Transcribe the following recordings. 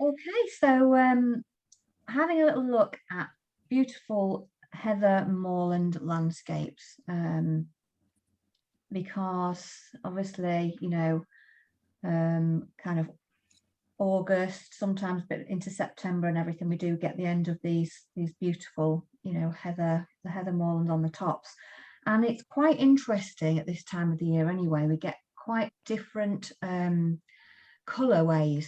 Okay, so having a little look at beautiful heather moorland landscapes, because obviously, kind of August, sometimes a bit into September and everything, we do get the end of these beautiful, the heather moorland on the tops. And it's quite interesting at this time of the year anyway. We get quite different colorways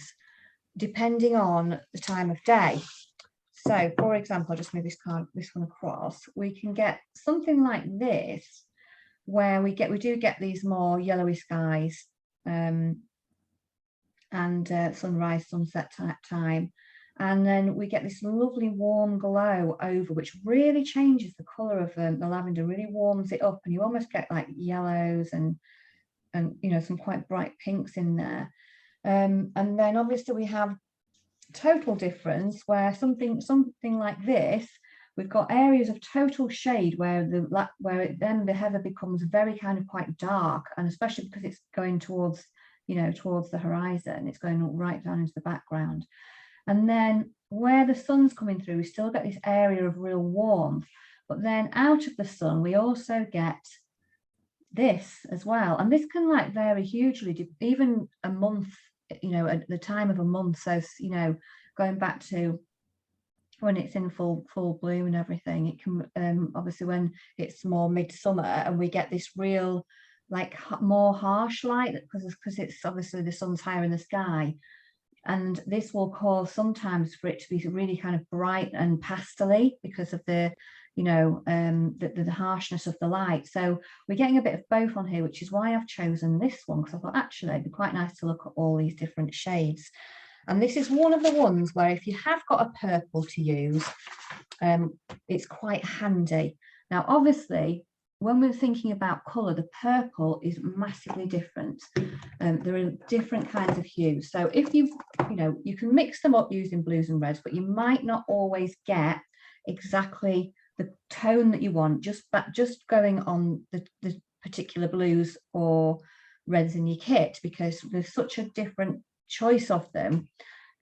depending on the time of day. So for example, I'll just move this one across. We can get something like this, where we do get these more yellowy skies and sunrise, sunset time. And then we get this lovely warm glow over, which really changes the color of the lavender, really warms it up, and you almost get like yellows and some quite bright pinks in there. And then obviously we have total difference where something like this, we've got areas of total shade where then the heather becomes very kind of quite dark, and especially because it's going towards the horizon, it's going right down into the background. And then where the sun's coming through, we still get this area of real warmth, but then out of the sun we also get this as well. And this can like vary hugely, even a month, at the time of a month. So going back to when it's in full bloom and everything, it can obviously when it's more midsummer and we get this real like more harsh light because it's obviously the sun's higher in the sky, and this will cause sometimes for it to be really kind of bright and pastely because of the the harshness of the light. So we're getting a bit of both on here, which is why I've chosen this one, because I thought actually it'd be quite nice to look at all these different shades. And this is one of the ones where if you have got a purple to use, it's quite handy. Now obviously when we're thinking about color, the purple is massively different. There are different kinds of hues, so if you can mix them up using blues and reds, but you might not always get exactly the tone that you want just going on the particular blues or reds in your kit, because there's such a different choice of them,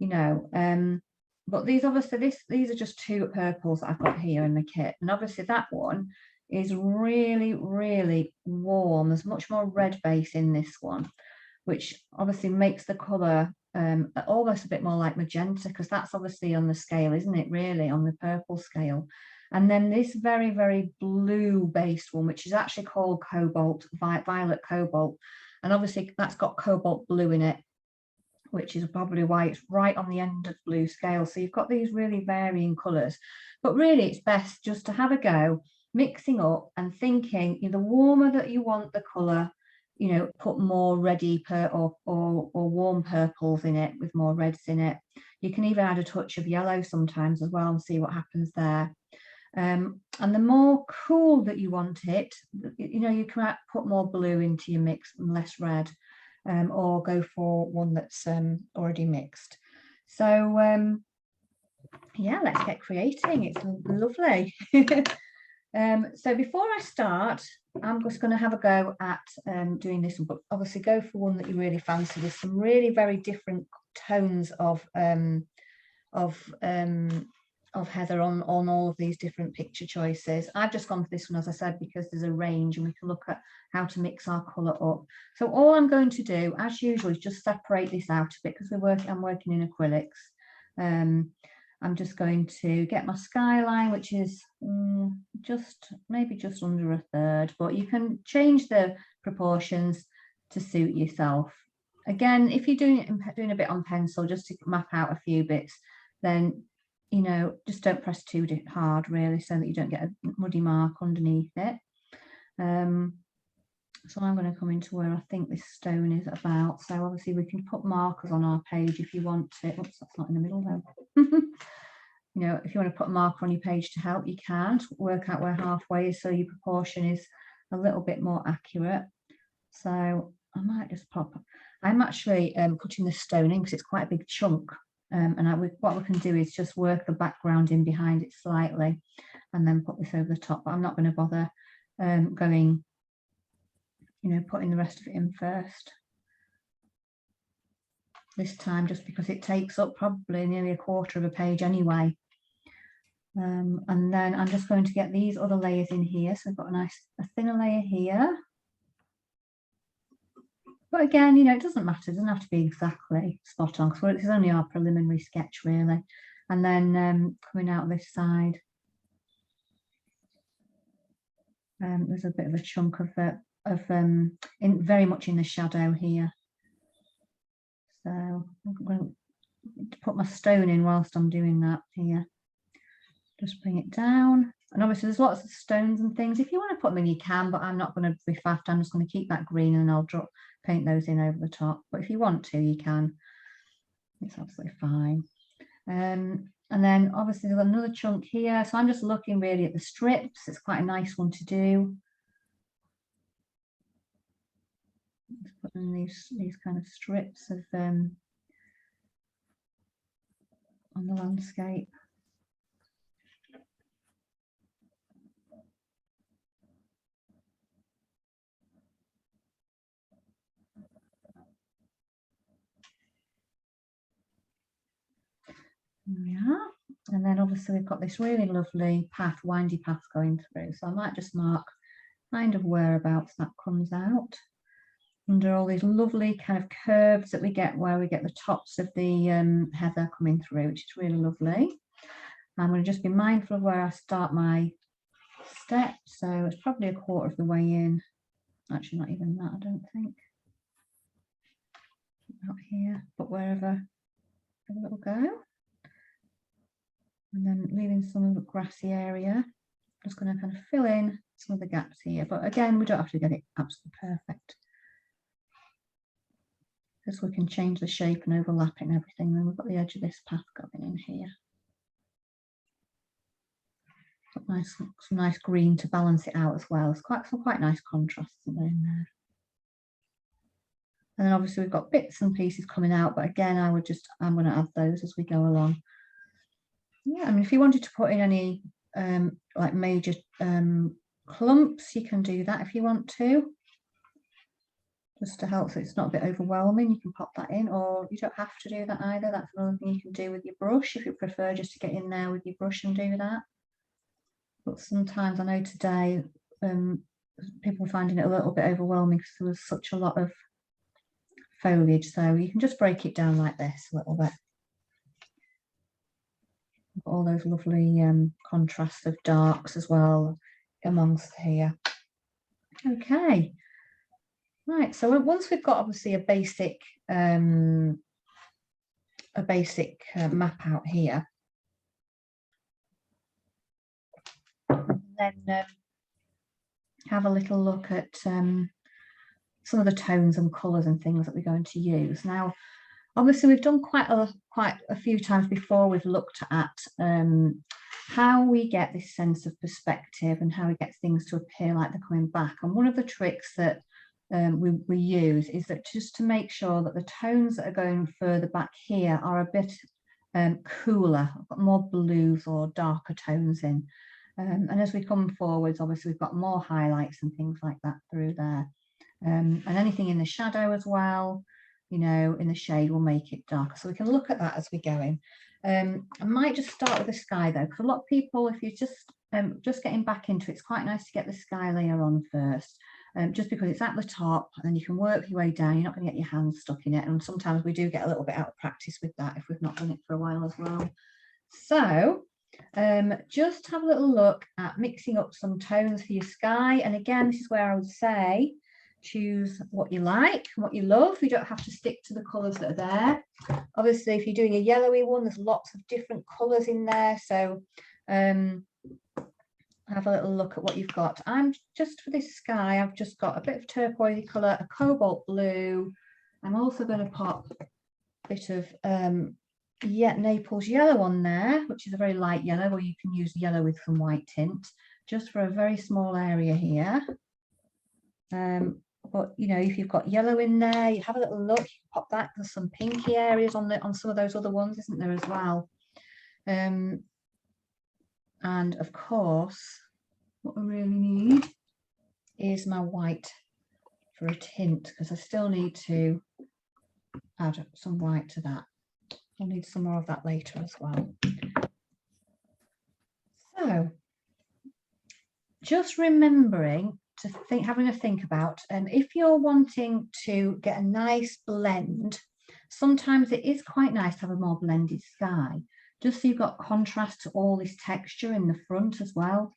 but these obviously these are just two purples that I've got here in the kit, and obviously that one is really warm. There's much more red base in this one, which obviously makes the color almost a bit more like magenta, because that's obviously on the scale, isn't it, really on the purple scale. And then this very blue based one, which is actually called cobalt, violet cobalt, and obviously that's got cobalt blue in it, which is probably why it's right on the end of blue scale. So you've got these really varying colors, but really it's best just to have a go mixing up and thinking, the warmer that you want the color, put more reddy or warm purples in it with more reds in it. You can even add a touch of yellow sometimes as well and see what happens there. And the more cool that you want it, you can put more blue into your mix and less red, or go for one that's already mixed. So yeah, let's get creating. It's lovely. So before I start, I'm just going to have a go at doing this one, but obviously go for one that you really fancy. There's some really very different tones of heather on all of these different picture choices. I've just gone for this one, as I said, because there's a range and we can look at how to mix our colour up. So all I'm going to do, as usual, is just separate this out a bit, because I'm working in acrylics. I'm just going to get my skyline, which is maybe just under a third, but you can change the proportions to suit yourself. Again, if you're doing a bit on pencil just to map out a few bits, then just don't press too hard, really, so that you don't get a muddy mark underneath it. So I'm going to come into where I think this stone is about. So obviously we can put markers on our page if you want to. Oops, that's not in the middle though. If you want to put a marker on your page to help, you can work out where halfway is, so your proportion is a little bit more accurate. So I might just I'm actually putting the stone in because it's quite a big chunk. What we can do is just work the background in behind it slightly and then put this over the top, but I'm not going to bother going, putting the rest of it in first. this time, just because it takes up probably nearly a quarter of a page anyway. And then I'm just going to get these other layers in here. So I've got a thinner layer here. But again, you know, it doesn't matter. It doesn't have to be exactly spot on, because this is only our preliminary sketch, really. And then coming out this side, there's a bit of a chunk of very much in the shadow here. So I'm going to put my stone in whilst I'm doing that here. Just bring it down. And obviously there's lots of stones and things. If you want to put them in, you can, but I'm not going to be faffed. I'm just going to keep that green and I'll paint those in over the top. But if you want to, you can. It's absolutely fine. And then obviously there's another chunk here. So I'm just looking really at the strips. It's quite a nice one to do. Just putting these kind of strips of on the landscape. Yeah, and then obviously we've got this really lovely path, windy path going through. So I might just mark kind of whereabouts that comes out under all these lovely kind of curves that we get, where we get the tops of the heather coming through, which is really lovely. I'm going to just be mindful of where I start my step. So it's probably a quarter of the way in. Actually, not even that, I don't think. Not here, but wherever it'll go. And then leaving some of the grassy area. Just going to kind of fill in some of the gaps here. But again, we don't have to get it absolutely perfect, because we can change the shape and overlap it and everything. Then we've got the edge of this path going in here. Some nice green to balance it out as well. It's some quite nice contrasts in there. And then obviously we've got bits and pieces coming out, but again, I'm going to add those as we go along. Yeah, I mean, if you wanted to put in any like major clumps, you can do that if you want to, just to help so it's not a bit overwhelming. You can pop that in, or you don't have to do that either. That's another thing you can do with your brush if you prefer just to get in there with your brush and do that. But sometimes I know today people are finding it a little bit overwhelming because there was such a lot of foliage, so you can just break it down like this a little bit. All those lovely contrasts of darks as well amongst here. Okay, right, so once we've got obviously a basic map out here, then have a little look at some of the tones and colours and things that we're going to use. Now, obviously, we've done quite a few times before. We've looked at how we get this sense of perspective and how we get things to appear like they're coming back. And one of the tricks that we use is that just to make sure that the tones that are going further back here are a bit cooler, more blues or darker tones in. And as we come forwards, obviously, we've got more highlights and things like that through there. And anything in the shadow as well, you know, in the shade will make it darker. So we can look at that as we go in. I might just start with the sky though, because a lot of people, if you're just getting back into it, it's quite nice to get the sky layer on first, just because it's at the top and then you can work your way down. You're not going to get your hands stuck in it. And sometimes we do get a little bit out of practice with that if we've not done it for a while as well. So just have a little look at mixing up some tones for your sky. And again, this is where I would say choose what you like, what you love. You don't have to stick to the colours that are there. Obviously, if you're doing a yellowy one, there's lots of different colours in there. So have a little look at what you've got. I'm just for this sky, I've just got a bit of turquoise colour, a cobalt blue. I'm also going to pop a bit of Naples yellow on there, which is a very light yellow, or you can use yellow with some white tint, just for a very small area here. But you know, if you've got yellow in there, you have a little look, you can pop that. There's some pinky areas on some of those other ones, isn't there, as well? And of course, what we really need is my white for a tint, because I still need to add some white to that. I'll need some more of that later as well. So just remembering to think, having a think about, if you're wanting to get a nice blend, sometimes it is quite nice to have a more blended sky, just so you've got contrast to all this texture in the front as well.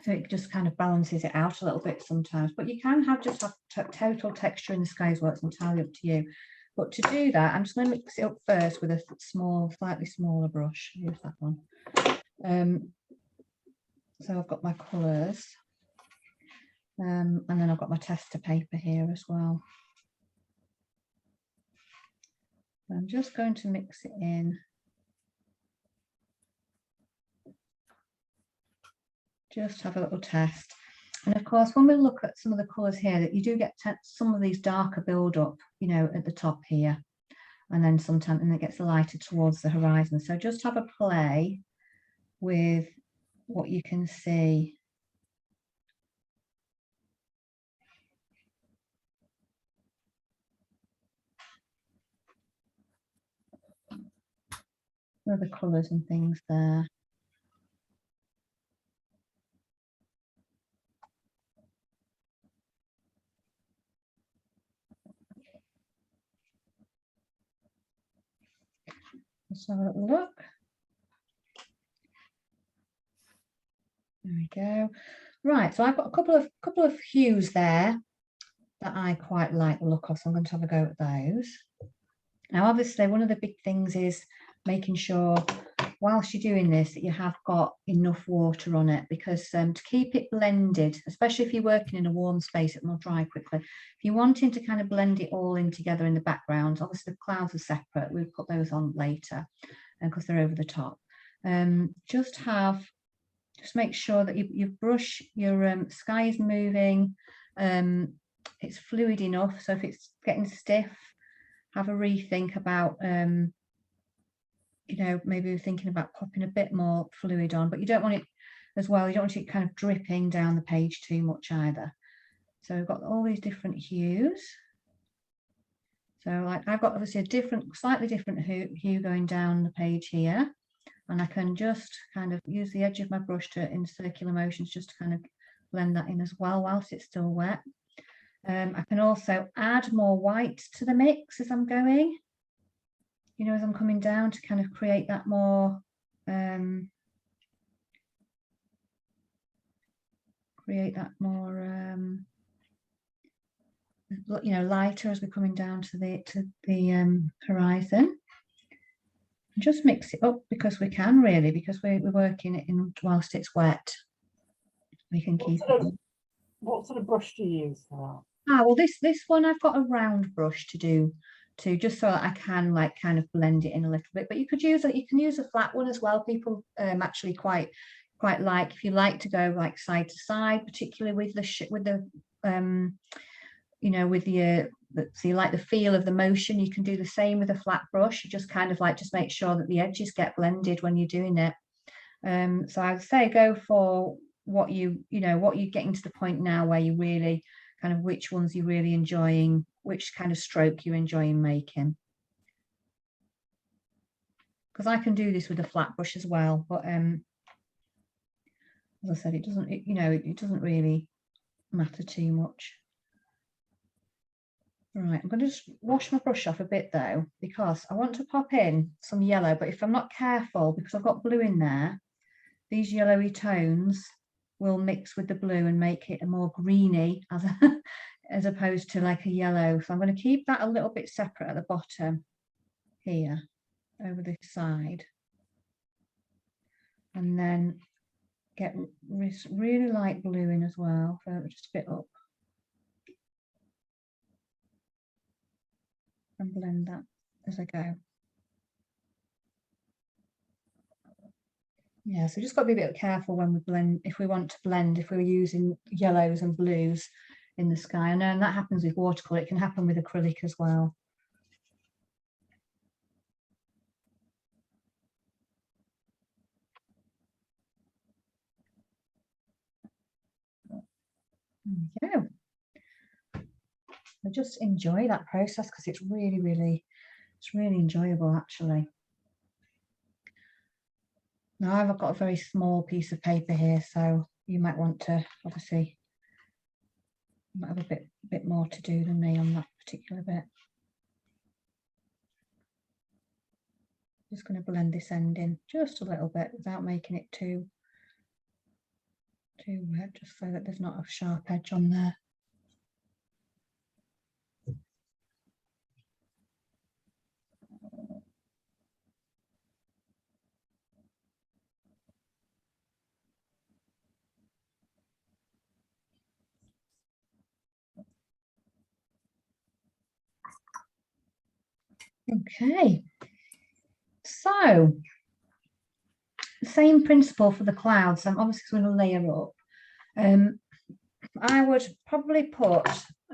So it just kind of balances it out a little bit sometimes, but you can have just have total texture in the sky as well. It's entirely up to you. But to do that, I'm just going to mix it up first with a small, slightly smaller brush. Use that one. So I've got my colours, and then I've got my tester paper here as well. I'm just going to mix it in. Just have a little test. And of course, when we look at some of the colours here, that you do get some of these darker build up, you know, at the top here, and then sometimes it gets lighter towards the horizon. So just have a play with what you can see. The colours and things there. Let's have a little look. There we go. Right, so I've got a couple of hues there that I quite like the look of, so I'm going to have a go at those. Now, obviously, one of the big things is making sure whilst you're doing this that you have got enough water on it, because to keep it blended, especially if you're working in a warm space, it will dry quickly. If you're wanting to kind of blend it all in together in the background, obviously the clouds are separate. We'll put those on later because they're over the top. Just make sure that you brush your sky is moving, it's fluid enough. So if it's getting stiff, have a rethink about you know, maybe thinking about popping a bit more fluid on, but you don't want it as well, you don't want it kind of dripping down the page too much either. So we've got all these different hues. So like I've got obviously a slightly different hue going down the page here, and I can just kind of use the edge of my brush to in circular motions just to kind of blend that in as well whilst it's still wet. I can also add more white to the mix as I'm going, you know, as I'm coming down, to kind of create that more you know, lighter as we're coming down to the horizon. And just mix it up because we can, really, because we're working it in whilst it's wet. We can keep it. What sort of brush do you use for that? Well, this one I've got a round brush to do just so that I can like kind of blend it in a little bit, but you can use a flat one as well. People actually quite like, if you like to go like side to side, particularly with the you know, with the so you like the feel of the motion, you can do the same with a flat brush. You just kind of like just make sure that the edges get blended when you're doing it. So I would say go for what you're getting to the point now where you really kind of which ones you're really enjoying, which kind of stroke you're enjoying making. Because I can do this with a flat brush as well, but as I said, it doesn't really matter too much. Right, I'm going to just wash my brush off a bit though, because I want to pop in some yellow, but if I'm not careful, because I've got blue in there, these yellowy tones will mix with the blue and make it a more greeny as opposed to like a yellow. So I'm going to keep that a little bit separate at the bottom here over this side, and then get this really light blue in as well, so just a bit up and blend that as I go. Yeah, so just got to be a bit careful when we blend, if we want to blend, if we're using yellows and blues in the sky. And then that happens with watercolor, it can happen with acrylic as well. There we go. I just enjoy that process because it's really enjoyable actually. Now I've got a very small piece of paper here, so you might want to obviously, you might have a bit more to do than me on that particular bit. Just going to blend this end in just a little bit without making it too wet, just so that there's not a sharp edge on there. Okay, so same principle for the clouds. I'm obviously going to layer up. I would probably put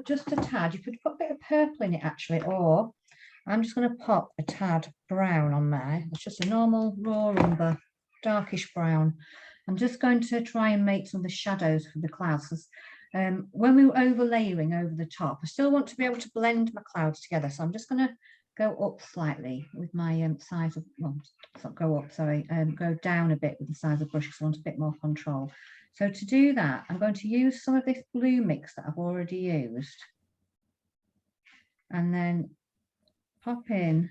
just a tad. You could put a bit of purple in it actually, or I'm just going to pop a tad brown on there. It's just a normal raw umber, darkish brown. I'm just going to try and make some of the shadows for the clouds. When we were overlaying over the top, I still want to be able to blend my clouds together. So I'm just going to go up slightly with my size of, well, not go up, sorry, go down a bit with the size of brush because I want a bit more control. So to do that, I'm going to use some of this blue mix that I've already used. And then pop in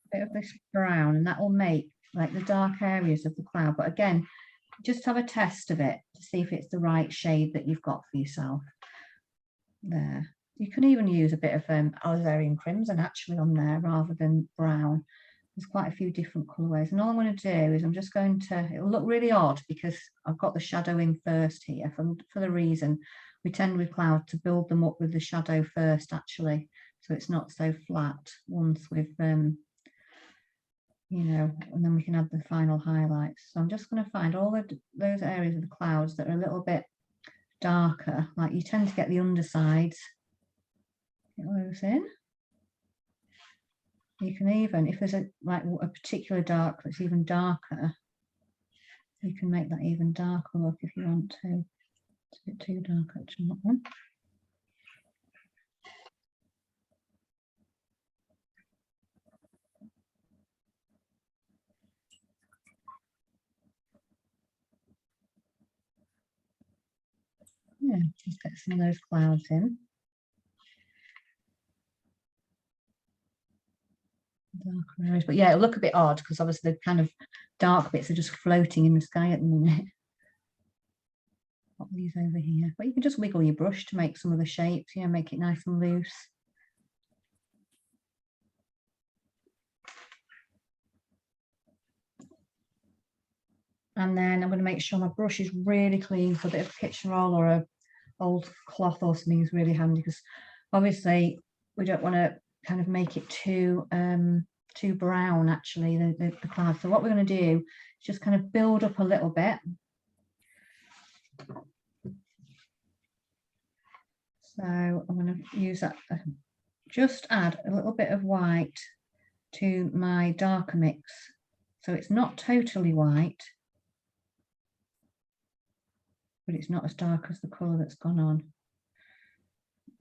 a bit of this brown, and that will make like the dark areas of the cloud. But again, just have a test of it to see if it's the right shade that you've got for yourself. There. You can even use a bit of alizarin crimson actually on there rather than brown. There's quite a few different colorways, and all I'm going to do is I'm just going to, it'll look really odd because I've got the shadow in first here for the reason we tend with clouds to build them up with the shadow first actually, so it's not so flat once we've you know, and then we can add the final highlights. So I'm just going to find all those areas of the clouds that are a little bit darker, like you tend to get the undersides. Get those in. You can even, if there's a particular dark that's even darker, you can make that even darker look if you want to. It's a bit too dark actually, that one. Yeah, just get some of those clouds in. Darker areas, but yeah, it'll look a bit odd because obviously the kind of dark bits are just floating in the sky at the minute. Pop these over here, but you can just wiggle your brush to make some of the shapes, you know, make it nice and loose. And then I'm going to make sure my brush is really clean, so a bit of kitchen roll or a old cloth or something is really handy, because obviously we don't want to kind of make it too brown actually, the cloud. So what we're going to do is just kind of build up a little bit. So I'm going to use that, just add a little bit of white to my darker mix, so it's not totally white, but it's not as dark as the colour that's gone on.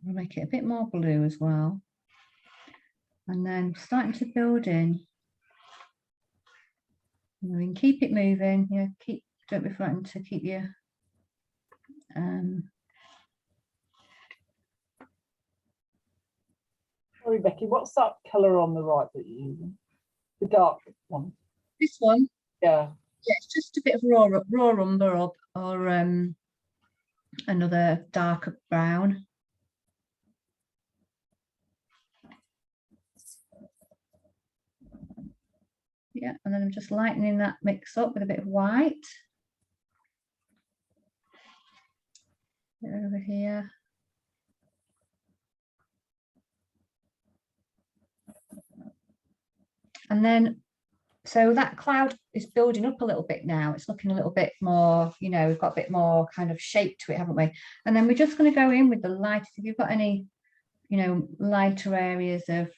I'll make it a bit more blue as well. And then starting to build in. You can keep it moving. Yeah, don't be frightened to keep your Sorry, Becky, what's that colour on the right that you're using? The dark one? This one? Yeah. Yeah, it's just a bit of raw umber or another darker brown. Yeah, and then I'm just lightening that mix up with a bit of white. Over here. And then, so that cloud is building up a little bit now. It's looking a little bit more, you know, we've got a bit more kind of shape to it, haven't we? And then we're just going to go in with the light. If you've got any, you know, lighter areas of,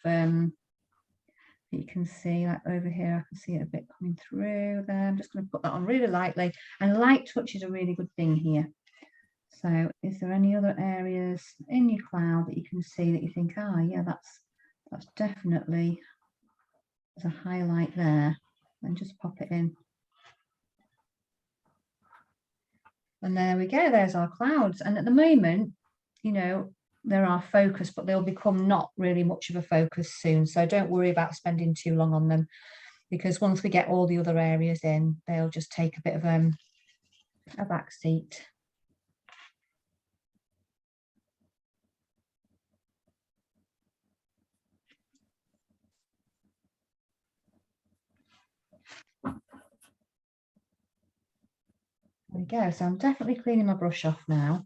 you can see, like over here, I can see it a bit coming through there. I'm just going to put that on really lightly. And light touch is a really good thing here. So is there any other areas in your cloud that you can see that you think, ah, yeah, that's definitely, there's a highlight there, and just pop it in. And there we go, there's our clouds. And at the moment, you know, they're our focus, but they'll become not really much of a focus soon. So don't worry about spending too long on them, because once we get all the other areas in, they'll just take a bit of a back seat. There we go. So I'm definitely cleaning my brush off now,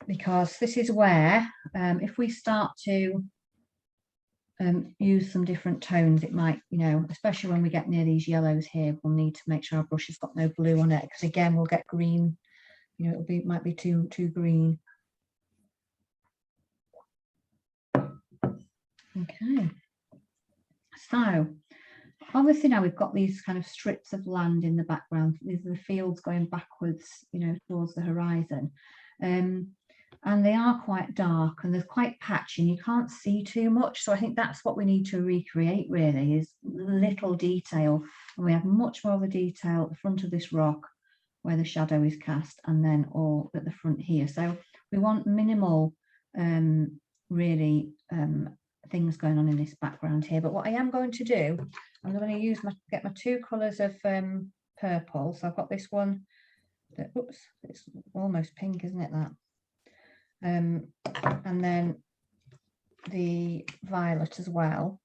because this is where, if we start to use some different tones, it might, you know, especially when we get near these yellows here, we'll need to make sure our brush has got no blue on it, because again, we'll get green, you know, might be too green. Okay, so obviously now we've got these kind of strips of land in the background. These are the fields going backwards, you know, towards the horizon. And they are quite dark and they're quite patchy and you can't see too much. So I think that's what we need to recreate really, is little detail. And we have much more of the detail at the front of this rock where the shadow is cast, and then all at the front here. So we want minimal really things going on in this background here. But what I am going to do, I'm going to get my two colours of purple. So I've got this one that, oops, it's almost pink, isn't it, that? And then the violet as well.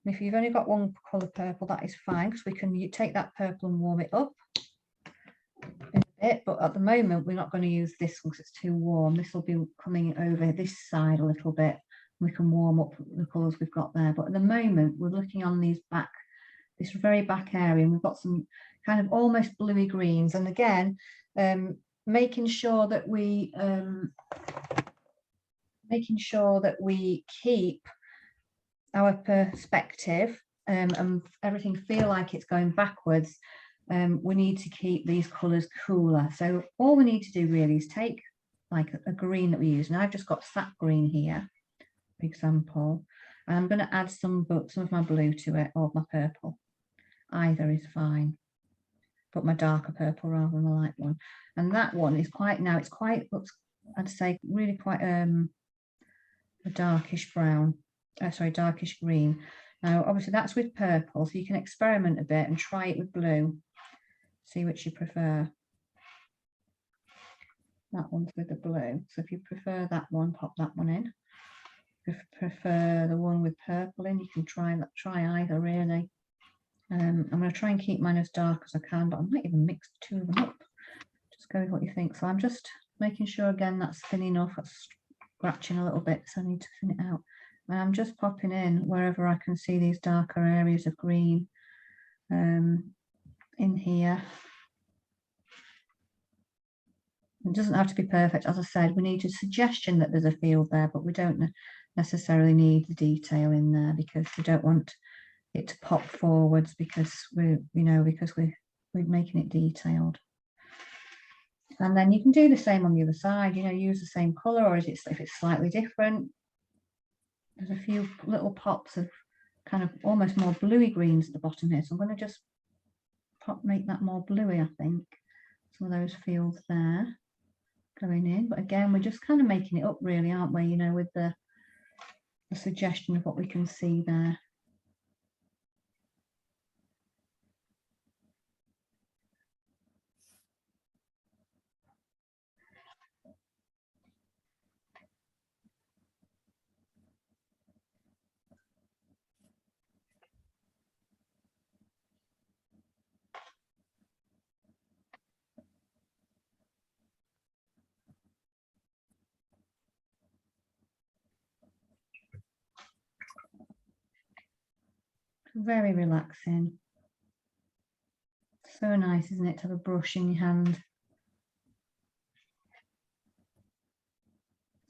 And if you've only got one colour purple, that is fine, because we can take that purple and warm it up in a bit. But at the moment, we're not going to use this one because it's too warm. This will be coming over this side a little bit. We can warm up the colours we've got there. But at the moment, we're looking on these this very back area, and we've got some kind of almost bluey greens. And again, making sure that we keep our perspective and everything feel like it's going backwards. We need to keep these colours cooler. So all we need to do really is take like a green that we use. And I've just got sap green here, for example. And I'm going to add some of my blue to it, or my purple. Either is fine, but my darker purple rather than the light one. And that one is quite, now it's quite, I'd say really quite a darkish brown, sorry, darkish green. Now obviously that's with purple, so you can experiment a bit and try it with blue, see which you prefer. That one's with the blue, so if you prefer that one, pop that one in. If you prefer the one with purple in, you can try either really. I'm going to try and keep mine as dark as I can, but I might even mix the two of them up. Just go with what you think. So I'm just making sure again that's thin enough. That's scratching a little bit, so I need to thin it out. And I'm just popping in wherever I can see these darker areas of green in here. It doesn't have to be perfect. As I said, we need a suggestion that there's a field there, but we don't necessarily need the detail in there, because we don't want it to pop forwards, because we're making it detailed. And then you can do the same on the other side, you know, use the same color, or if it's slightly different. There's a few little pops of kind of almost more bluey greens at the bottom here, so I'm going to just make that more bluey. I think some of those fields there going in, but again, we're just kind of making it up really, aren't we, you know, with the suggestion of what we can see there. Very relaxing. So nice, isn't it, to have a brush in your hand?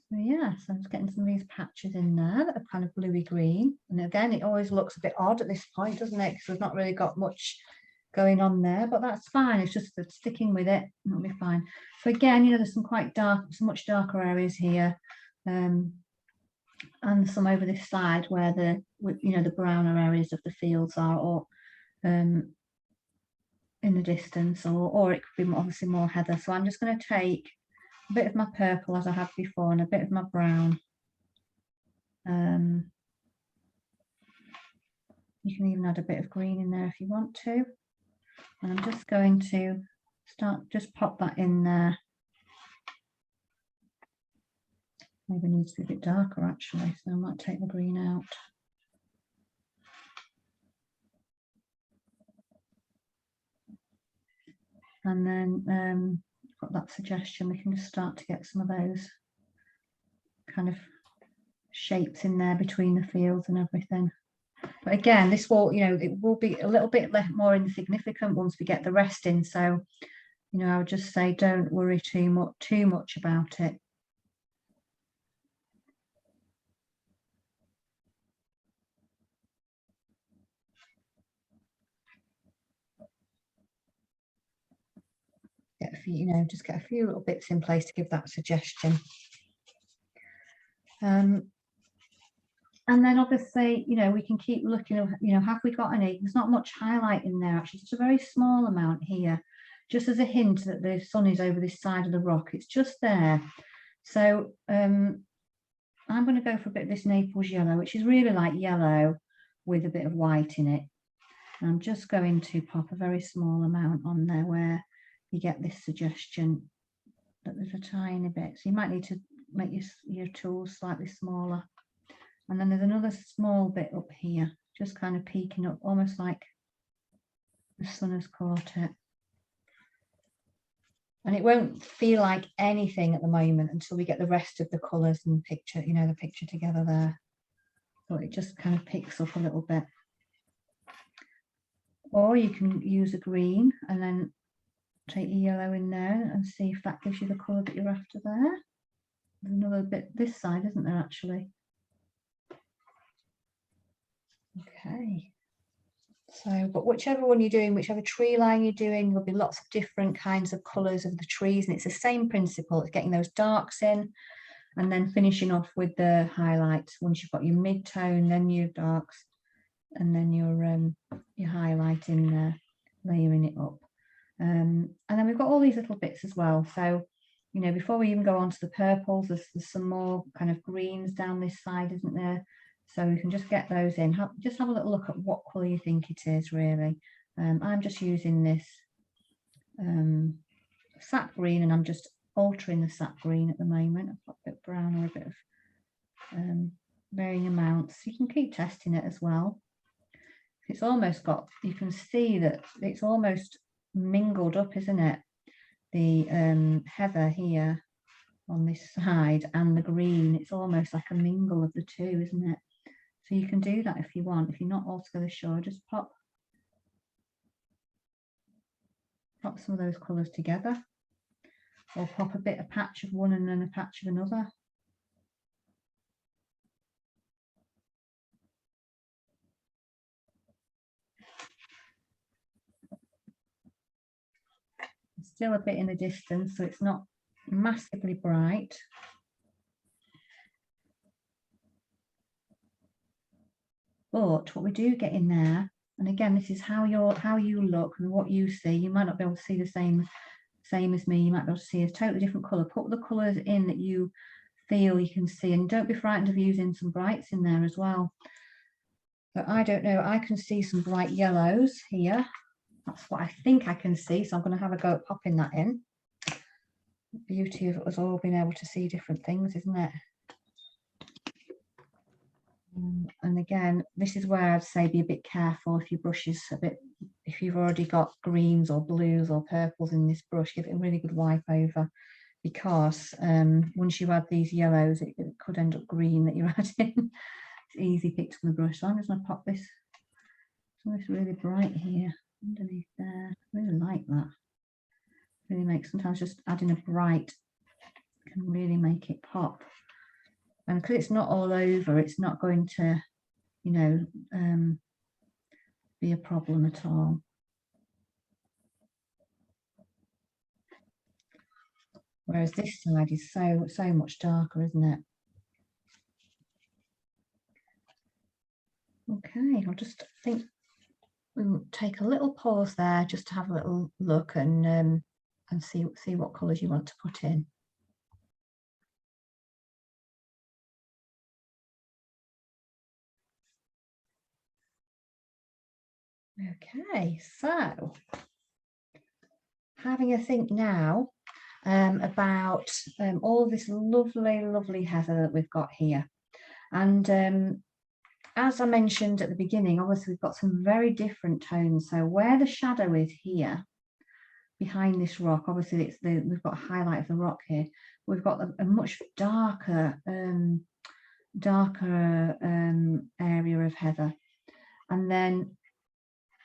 So yeah, so I'm just getting some of these patches in there that are kind of bluey green. And again, it always looks a bit odd at this point, doesn't it? Because we've not really got much going on there, but that's fine. It's just that sticking with it, it'll be fine. So again, you know, there's some quite dark, some much darker areas here, and some over this side where the, you know, the browner areas of the fields are, or in the distance, or it could be obviously more heather. So I'm just going to take a bit of my purple as I had before and a bit of my brown. You can even add a bit of green in there if you want to. And I'm just going to just pop that in there. Maybe needs to be a bit darker actually, so I might take the green out. And then got that suggestion, we can just start to get some of those kind of shapes in there between the fields and everything. But again, this will, you know, it will be a little bit more insignificant once we get the rest in. So, you know, I would just say don't worry too much about it. Get a few, you know, just get a few little bits in place to give that suggestion. And then obviously, you know, we can keep looking at, you know, have we got any? There's not much highlight in there actually, just a very small amount here, just as a hint that the sun is over this side of the rock. It's just there. So I'm going to go for a bit of this Naples yellow, which is really like yellow with a bit of white in it. And I'm just going to pop a very small amount on there where you get this suggestion that there's a tiny bit. So you might need to make your tools slightly smaller. And then there's another small bit up here, just kind of peeking up, almost like the sun has caught it. And it won't feel like anything at the moment until we get the rest of the colours and picture, you know, the picture together there. So it just kind of picks up a little bit. Or you can use a green and then take your yellow in there and see if that gives you the colour that you're after there. There's another bit this side, isn't there, actually? Okay, so but whichever one you're doing, whichever tree line you're doing, there'll be lots of different kinds of colours of the trees, and it's the same principle. It's getting those darks in and then finishing off with the highlights. Once you've got your mid-tone, then your darks, and then your highlight in there, layering it up. And then we've got all these little bits as well. So, you know, before we even go on to the purples, there's some more kind of greens down this side, isn't there? So you can just get those in. Just have a little look at what colour you think it is, really. I'm just using this sap green, and I'm just altering the sap green at the moment. I've got a bit brown or a bit of varying amounts. You can keep testing it as well. It's almost got, you can see that it's almost mingled up, isn't it? The heather here on this side and the green, it's almost like a mingle of the two, isn't it? So you can do that if you want. If you're not altogether sure, just pop some of those colours together, or pop a patch of one and then a patch of another. It's still a bit in the distance, so it's not massively bright. But what we do get in there, and again, this is how you look and what you see. You might not be able to see the same as me. You might be able to see a totally different colour. Put the colours in that you feel you can see, and don't be frightened of using some brights in there as well. But I don't know, I can see some bright yellows here. That's what I think I can see, so I'm going to have a go at popping that in. The beauty of us all being able to see different things, isn't it? And again, this is where I'd say be a bit careful if your brush is a bit, if you've already got greens or blues or purples in this brush, give it a really good wipe over, because once you add these yellows, it could end up green that you're adding. It's easy picked on the brush. So I'm just going to pop this. It's really bright here underneath there. I really like that. Really makes, sometimes just adding a bright can really make it pop. And because it's not all over, it's not going to, you know, be a problem at all. whereas this side is so much darker, isn't it? Okay, I'll just think we'll take a little pause there just to have a little look and see what colours you want to put in. Okay, so having a think now about all this lovely heather that we've got here. And as I mentioned at the beginning, obviously we've got some very different tones. So where the shadow is here, behind this rock, obviously we've got a highlight of the rock here. We've got a much darker area of heather. And then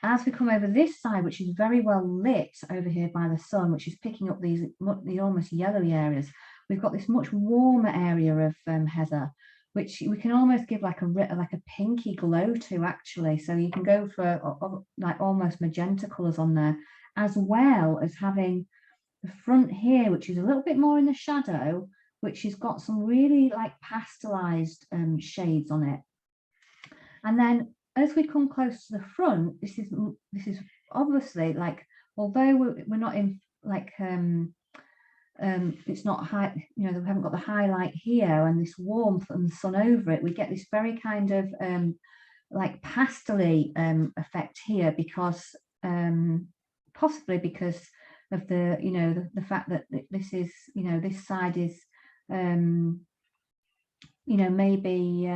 as we come over this side, which is very well lit over here by the sun, which is picking up the almost yellowy areas, we've got this much warmer area of heather, which we can almost give like a pinky glow to, actually. So you can go for like almost magenta colours on there, as well as having the front here, which is a little bit more in the shadow, which has got some really like pastelized shades on it. And then as we come close to the front, this is obviously like, although we're not in like it's not high, you know, we haven't got the highlight here and this warmth and the sun over it, we get this very kind of like pastel-y effect here, because possibly because of the, you know, the fact that this is, you know, this side is you know, maybe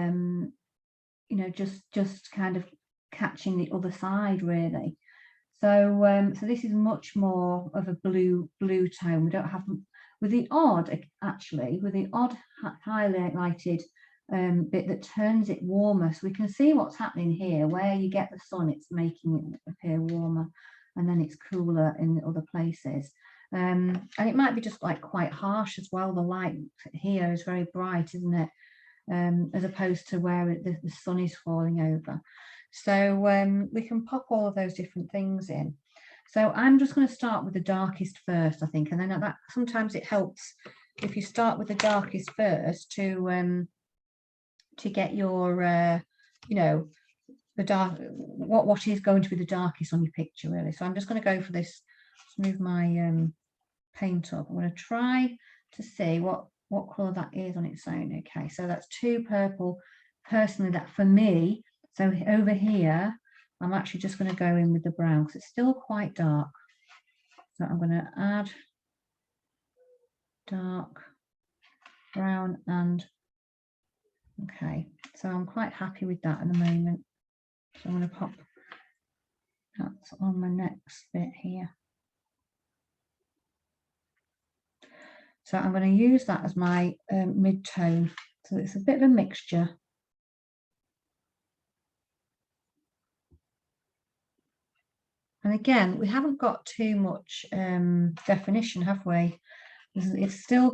you know, just kind of catching the other side, really. So so this is much more of a blue tone. We don't have, with the odd, actually, with the odd highlighted bit that turns it warmer. So we can see what's happening here, where you get the sun, it's making it appear warmer, and then it's cooler in other places. And it might be just like quite harsh as well. The light here is very bright, isn't it? As opposed to where the sun is falling over. So we can pop all of those different things in. So I'm just going to start with the darkest first, I think, and then that sometimes it helps if you start with the darkest first to get your you know, the dark, what is going to be the darkest on your picture, really. So I'm just going to go for this. Let's move my paint up. I'm going to try to see what colour that is on its own. Okay, so that's 2 purple. Personally, that for me, so over here I'm actually just going to go in with the brown because it's still quite dark. So I'm going to add dark brown, and okay, so I'm quite happy with that at the moment. So I'm going to pop that's on my next bit here. So I'm going to use that as my mid-tone. So it's a bit of a mixture. And again, we haven't got too much definition, have we? It's still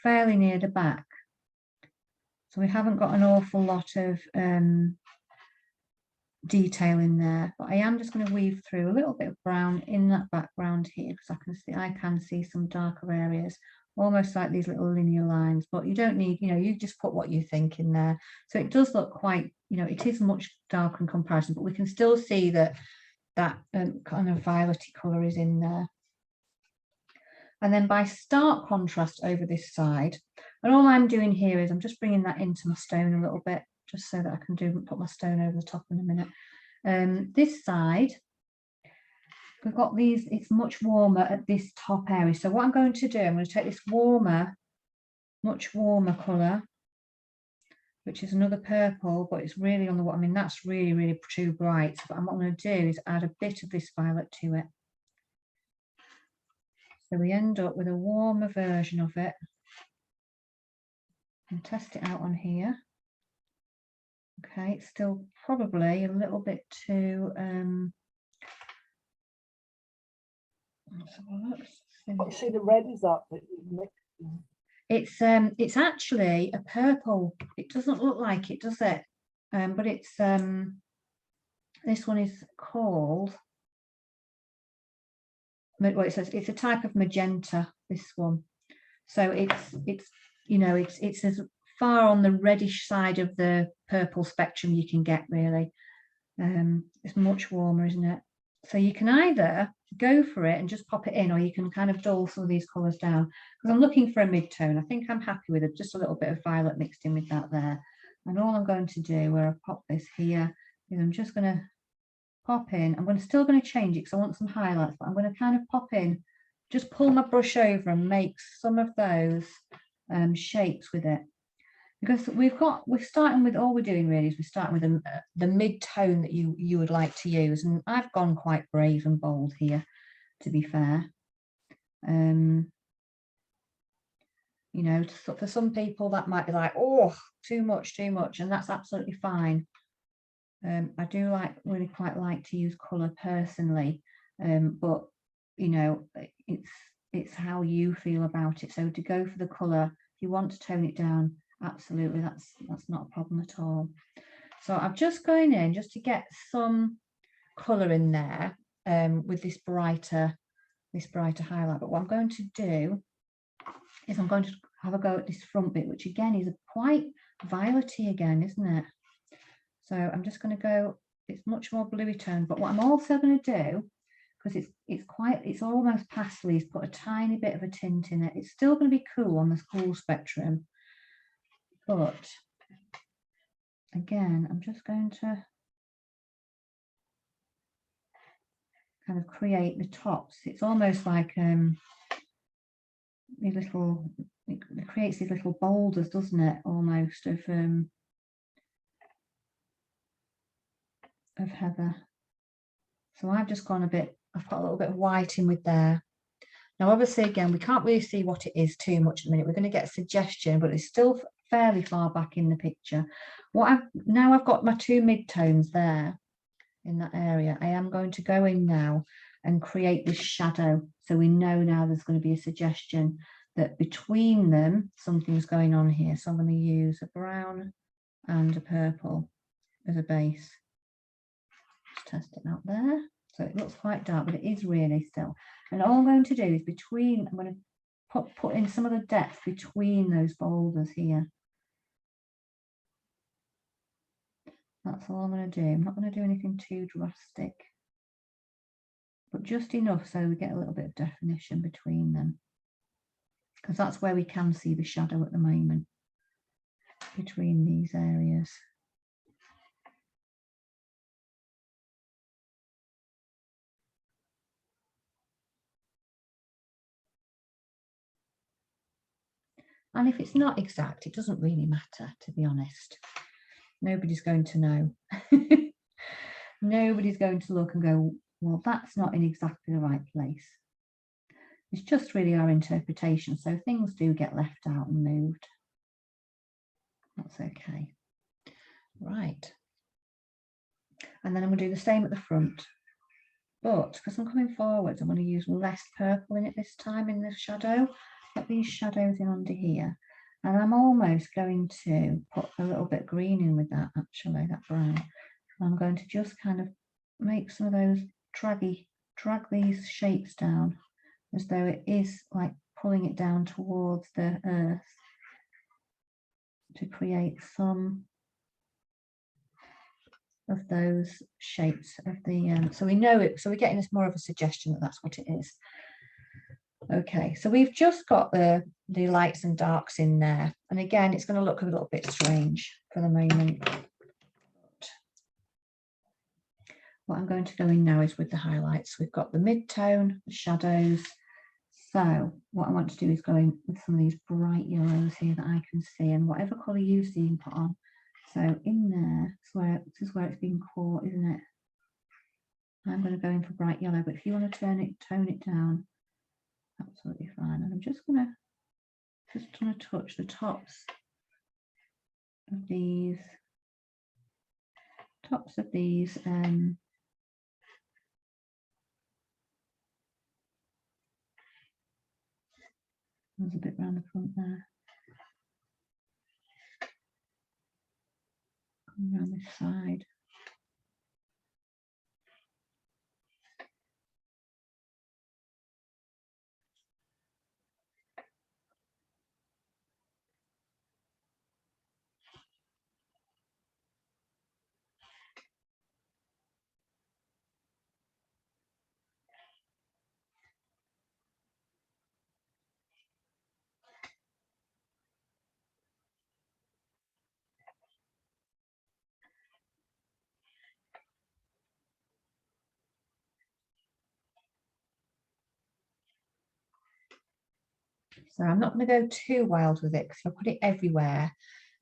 fairly near the back. So we haven't got an awful lot of detail in there, but I am just going to weave through a little bit of brown in that background here, because I can see some darker areas, almost like these little linear lines. But you don't need, you know, you just put what you think in there. So it does look quite, you know, it is much darker in comparison, but we can still see that kind of violetty colour is in there. And then by stark contrast over this side, and all I'm doing here is I'm just bringing that into my stone a little bit, just so that I can put my stone over the top in a minute. This side, we've got these, it's much warmer at this top area. So what I'm going to do, I'm going to take this much warmer colour, which is another purple, but it's really on the, I mean, that's really too bright. So what I'm going to do is add a bit of this violet to it. So we end up with a warmer version of it. And test it out on here. Okay, it's still probably a little bit too let's have a look. You see the red is up that you mixed. It's actually a purple. It doesn't look like it, does it? But it's this one is called, well, it's a type of magenta, this one. So it's you know, it's as far on the reddish side of the purple spectrum you can get, really. It's much warmer, isn't it? So you can either go for it and just pop it in, or you can kind of dull some of these colours down, because I'm looking for a mid-tone. I think I'm happy with it, just a little bit of violet mixed in with that there. And all I'm going to do, where I pop this here, is I'm just going to pop in. I'm still going to change it because I want some highlights, but I'm going to kind of pop in, just pull my brush over and make some of those shapes with it. Because we're starting with, all we're doing really is we're starting with the mid-tone that you would like to use. And I've gone quite brave and bold here, to be fair. You know, for some people that might be like, oh, too much, and that's absolutely fine. I do really quite like to use colour personally, but you know, it's how you feel about it. So to go for the colour, if you want to tone it down, absolutely, that's not a problem at all. So I'm just going in just to get some colour in there with this brighter highlight. But what I'm going to do is I'm going to have a go at this front bit, which again is quite violety again, isn't it? So I'm just going to go, it's much more bluey tone, but what I'm also going to do, because it's almost pastely, put a tiny bit of a tint in it. It's still going to be cool on this cool spectrum, but again, I'm just going to kind of create the tops. It's almost like these little, it creates these little boulders, doesn't it, almost of heather. So I've just gone a bit, I've got a little bit of white in with there. Now, obviously, again, we can't really see what it is too much at the minute. We're going to get a suggestion, but it's still fairly far back in the picture. Now I've got my two mid-tones there in that area. I am going to go in now and create this shadow. So we know now there's going to be a suggestion that between them, something's going on here. So I'm going to use a brown and a purple as a base. Just test it out there. So it looks quite dark, but it is really still. And all I'm going to do is I'm going to put in some of the depth between those boulders here. That's all I'm going to do. I'm not going to do anything too drastic, but just enough so we get a little bit of definition between them, because that's where we can see the shadow at the moment, between these areas. And if it's not exact, it doesn't really matter, to be honest. Nobody's going to know. Nobody's going to look and go, well, that's not in exactly the right place. It's just really our interpretation. So things do get left out and moved. That's okay. Right. And then I'm going to do the same at the front. But because I'm coming forwards, I'm going to use less purple in it this time in the shadow. Put these shadows in under here. And I'm almost going to put a little bit green in with that, actually, that brown. I'm going to just kind of make some of those drag these shapes down as though it is like pulling it down towards the earth to create some of those shapes of the so we know it, so we're getting this more of a suggestion that that's what it is. Okay, so we've just got the lights and darks in there, and again it's going to look a little bit strange for the moment. What I'm going to go in now is with the highlights. We've got the mid-tone, the shadows. So what I want to do is go in with some of these bright yellows here that I can see, and whatever colour you see and put on. So in there, this is where it's being caught, isn't it? I'm going to go in for bright yellow, but if you want to tone it down, absolutely fine. And I'm just going to touch the tops of these there's a bit around the front there. Come around this side. So I'm not going to go too wild with it, because if I put it everywhere,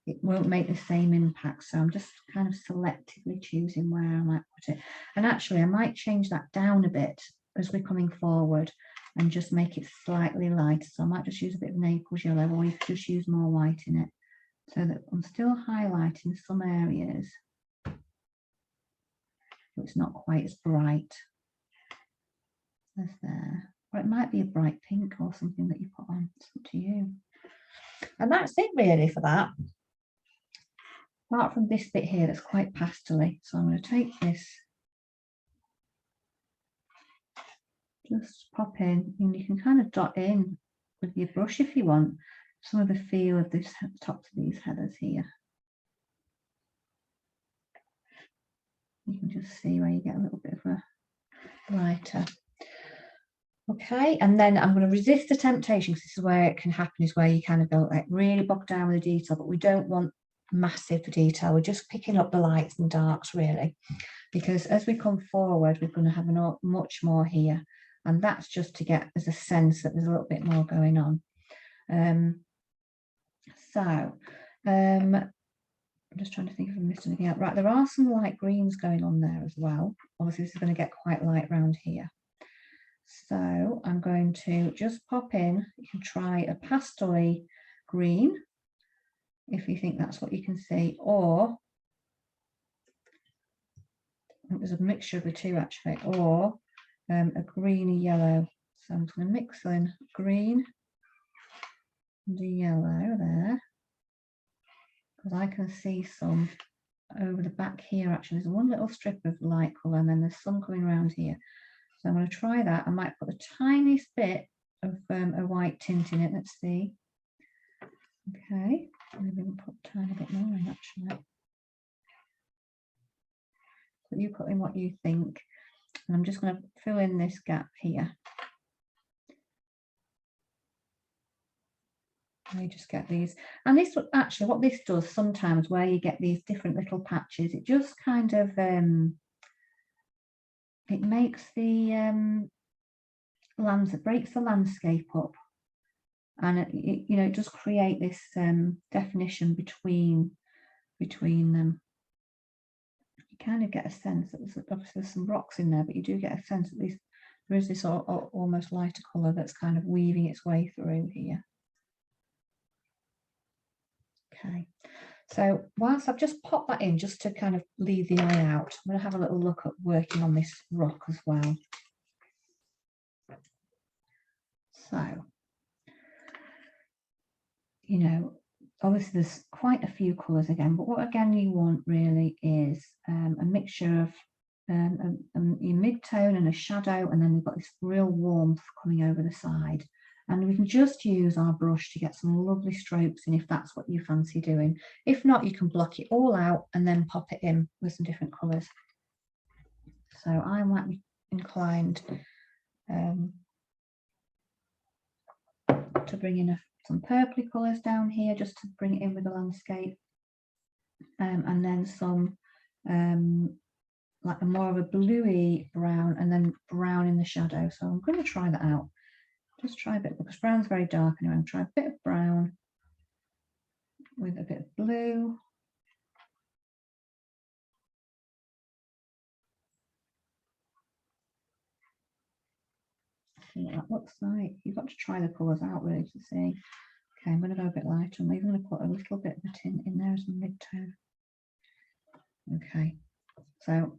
it won't make the same impact. So I'm just kind of selectively choosing where I might put it. And actually, I might change that down a bit as we're coming forward and just make it slightly lighter. So I might just use a bit of Naples yellow, or you could just use more white in it, so that I'm still highlighting some areas. So it's not quite as bright as there. Or it might be a bright pink or something that you put on. It's up to you. And that's it really for that. Apart from this bit here that's quite pastel-y. So I'm going to take this, just pop in, and you can kind of dot in with your brush if you want some of the feel of this tops of these headers here. You can just see where you get a little bit of a lighter. Okay, and then I'm going to resist the temptation, because this is where it can happen, is where you kind of go like really bogged down with the detail, but we don't want massive detail. We're just picking up the lights and darks really, because as we come forward, we're going to have much more here, and that's just to get as a sense that there's a little bit more going on. I'm just trying to think if I missed anything out. Right, there are some light greens going on there as well. Obviously, this is going to get quite light around here. So I'm going to just pop in. You can try a pastel-y green if you think that's what you can see, or there's a mixture of the two actually, or a greeny yellow. So I'm just going to mix in green and a yellow there, because I can see some over the back here. Actually, there's one little strip of light colour, and then there's some coming around here. So I'm going to try that. I might put the tiniest bit of a white tint in it. Let's see. Okay, maybe we'll put a tiny bit more in actually. So you put in what you think, and I'm just going to fill in this gap here. And you just get these, and this actually, what this does sometimes, where you get these different little patches, it just kind of it makes the it breaks the landscape up, and it does create this definition between them. You kind of get a sense that there's some rocks in there, but you do get a sense at least there is this almost lighter colour that's kind of weaving its way through here. Okay, so whilst I've just popped that in just to kind of leave the eye out, I'm going to have a little look at working on this rock as well. So, obviously there's quite a few colours again, but what again you want really is a mixture of your mid-tone and a shadow, and then we've got this real warmth coming over the side. And we can just use our brush to get some lovely strokes in if that's what you fancy doing. If not, you can block it all out and then pop it in with some different colours. So I might be inclined to bring in some purpley colours down here just to bring it in with the landscape, and then some like more of a bluey brown, and then brown in the shadow. So I'm going to try that out. Just try a bit, because brown's very dark anyway. I'm trying a bit of brown with a bit of blue. See what that looks like. You've got to try the colours out really to see. Okay, I'm going to go a bit lighter. I'm even going to put a little bit of a tint in there as a mid-tone. Okay, so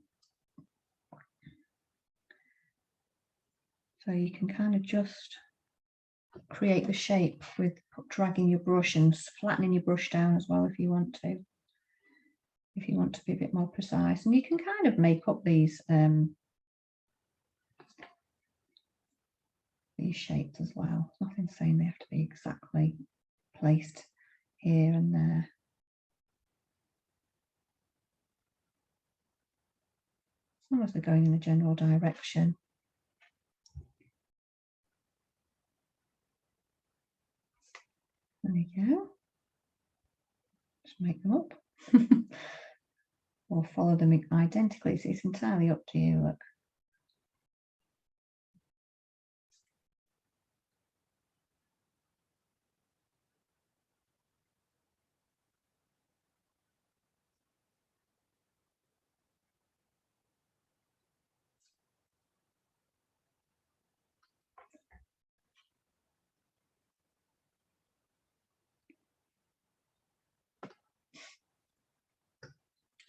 you can kind of just create the shape with dragging your brush and flattening your brush down as well if you want to. If you want to be a bit more precise, and you can kind of make up these shapes as well. There's nothing saying they have to be exactly placed here and there. As long as they're going in a general direction. There you go. Just make them up. Or follow them identically. So it's entirely up to you. Look.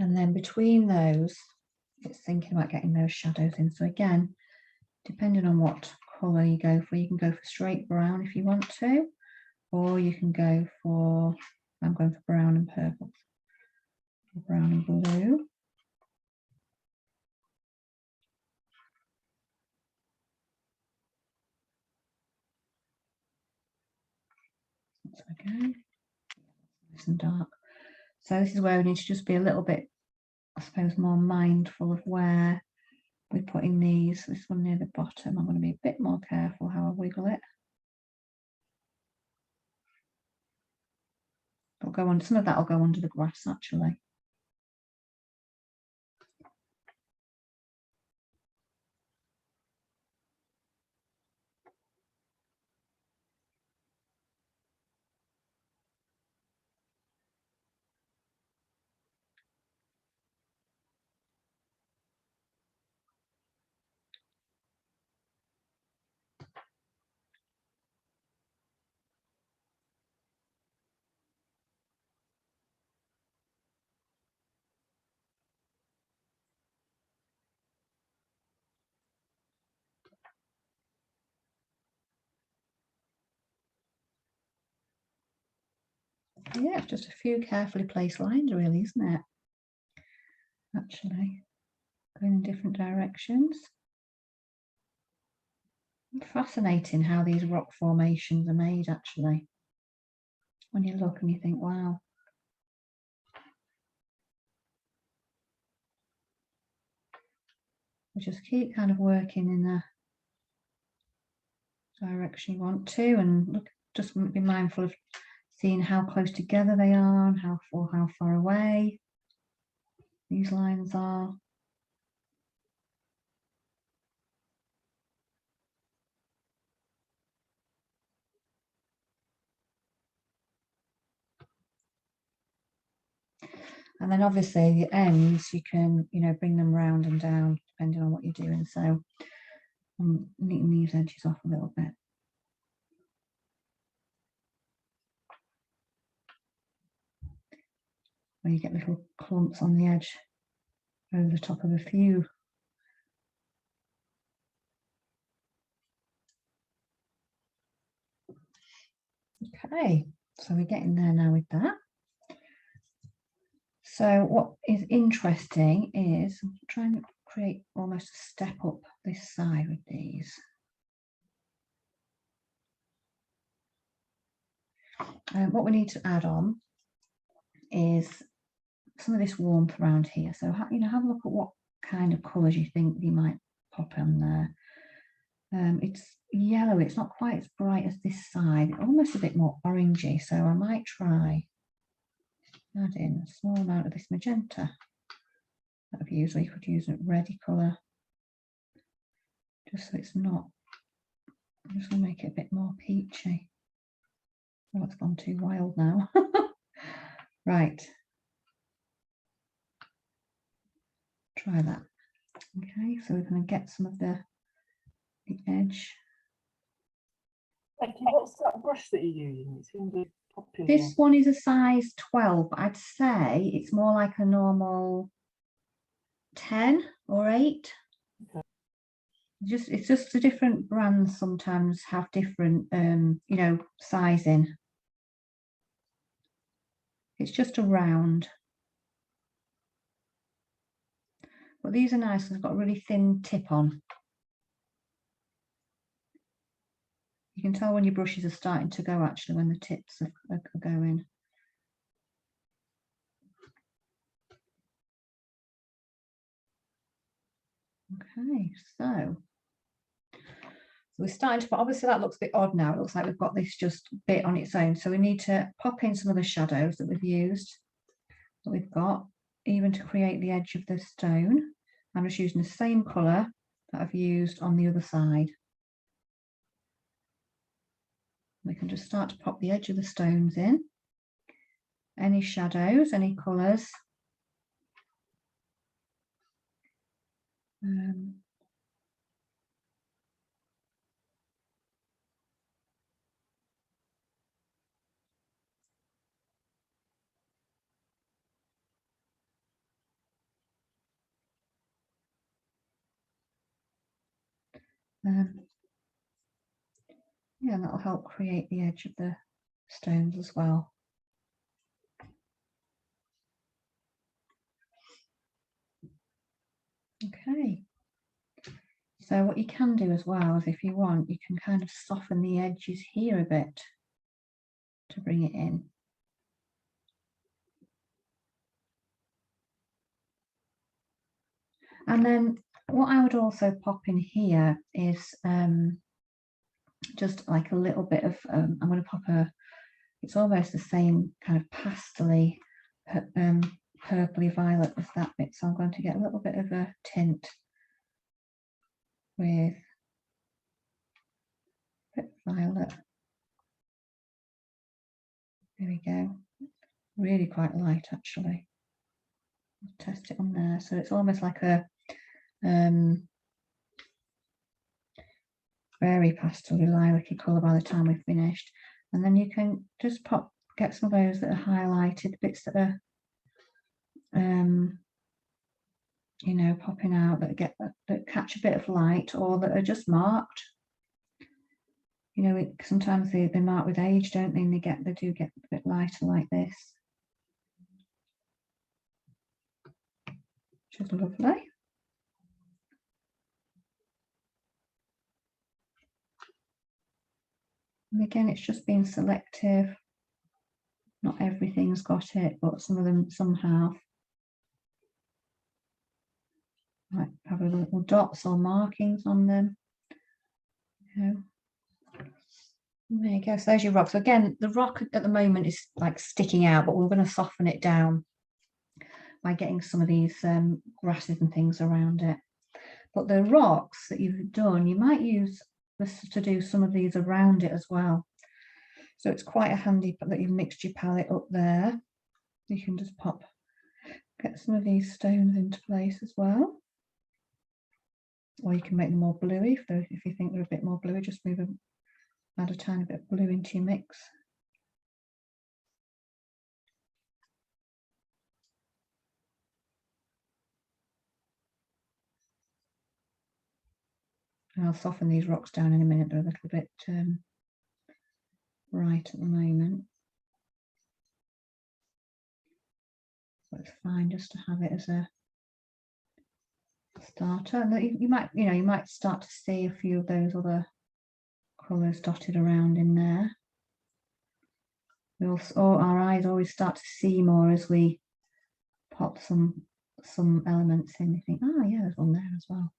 And then between those, it's thinking about getting those shadows in. So again, depending on what colour you go for, you can go for straight brown if you want to, or you can go for, I'm going for brown and purple, or brown and blue. That's okay. Nice and dark. So this is where we need to just be a little bit, I suppose, more mindful of where we're putting these. This one near the bottom, I'm going to be a bit more careful how I wiggle it. It'll go on, some of that will go under the grass actually. Yeah, just a few carefully placed lines really, isn't it? Actually, going in different directions. Fascinating how these rock formations are made actually. When you look and you think, wow. We just keep kind of working in the direction you want to, and look, just be mindful of seeing how close together they are and how far away these lines are. And then obviously the ends, you can, you know, bring them round and down depending on what you're doing. So I'm neating these edges off a little bit. Where you get little clumps on the edge over the top of a few. Okay, so we're getting there now with that. So what is interesting is I'm trying to create almost a step up this side with these. What we need to add on is some of this warmth around here. So you know, have a look at what kind of colours you think you might pop on there. It's yellow, it's not quite as bright as this side, almost a bit more orangey. So I might try add in a small amount of this magenta that I've used, or you could use a reddy colour, just so it's not, I'm just going to make it a bit more peachy. Oh, it's gone too wild now. Right. Try that. Okay, so we're going to get some of the edge. Becky, what's that brush that you're using? It seems a popular This one is a size 12, but I'd say it's more like a normal 10 or 8. Okay. It's just the different brands sometimes have different you know, sizing. It's just a round. But these are nice, they've got a really thin tip on. You can tell when your brushes are starting to go actually, when the tips are going. Okay, so we're starting to, obviously that looks a bit odd now. It looks like we've got this just bit on its own. So we need to pop in some of the shadows that we've used, that we've got, even to create the edge of the stone. I'm just using the same colour that I've used on the other side. We can just start to pop the edge of the stones in. Any shadows, any colours. Yeah, that'll help create the edge of the stones as well. Okay. So what you can do as well is, if you want, you can kind of soften the edges here a bit to bring it in. And then what I would also pop in here is just like a little bit of, I'm going to pop it's almost the same kind of pastel-y, purpley violet as that bit. So I'm going to get a little bit of a tint with a bit of violet. There we go. Really quite light actually. I'll test it on there. So it's almost like a very pastel-y, lilac-y colour by the time we've finished. And then you can just get some of those that are highlighted, bits that are you know, popping out, that catch a bit of light, or that are just marked. You know, sometimes they mark with age, don't they? And they do get a bit lighter like this, which is lovely. And again, it's just being selective. Not everything's got it, but some of them, some have. Might have a little dots or markings on them. There you go. So there's your rock. So again, the rock at the moment is like sticking out, but we're going to soften it down by getting some of these grasses and things around it. But the rocks that you've done, you might use this to do some of these around it as well. So it's quite a handy that you've mixed your palette up there. You can just get some of these stones into place as well. Or you can make them more bluey if you think they're a bit more bluey, just add a tiny bit of blue into your mix. And I'll soften these rocks down in a minute. They're a little bit bright at the moment. So it's fine just to have it as a starter. And you might start to see a few of those other colours dotted around in there. Our eyes always start to see more as we pop some elements in. You think, oh yeah, there's one there as well.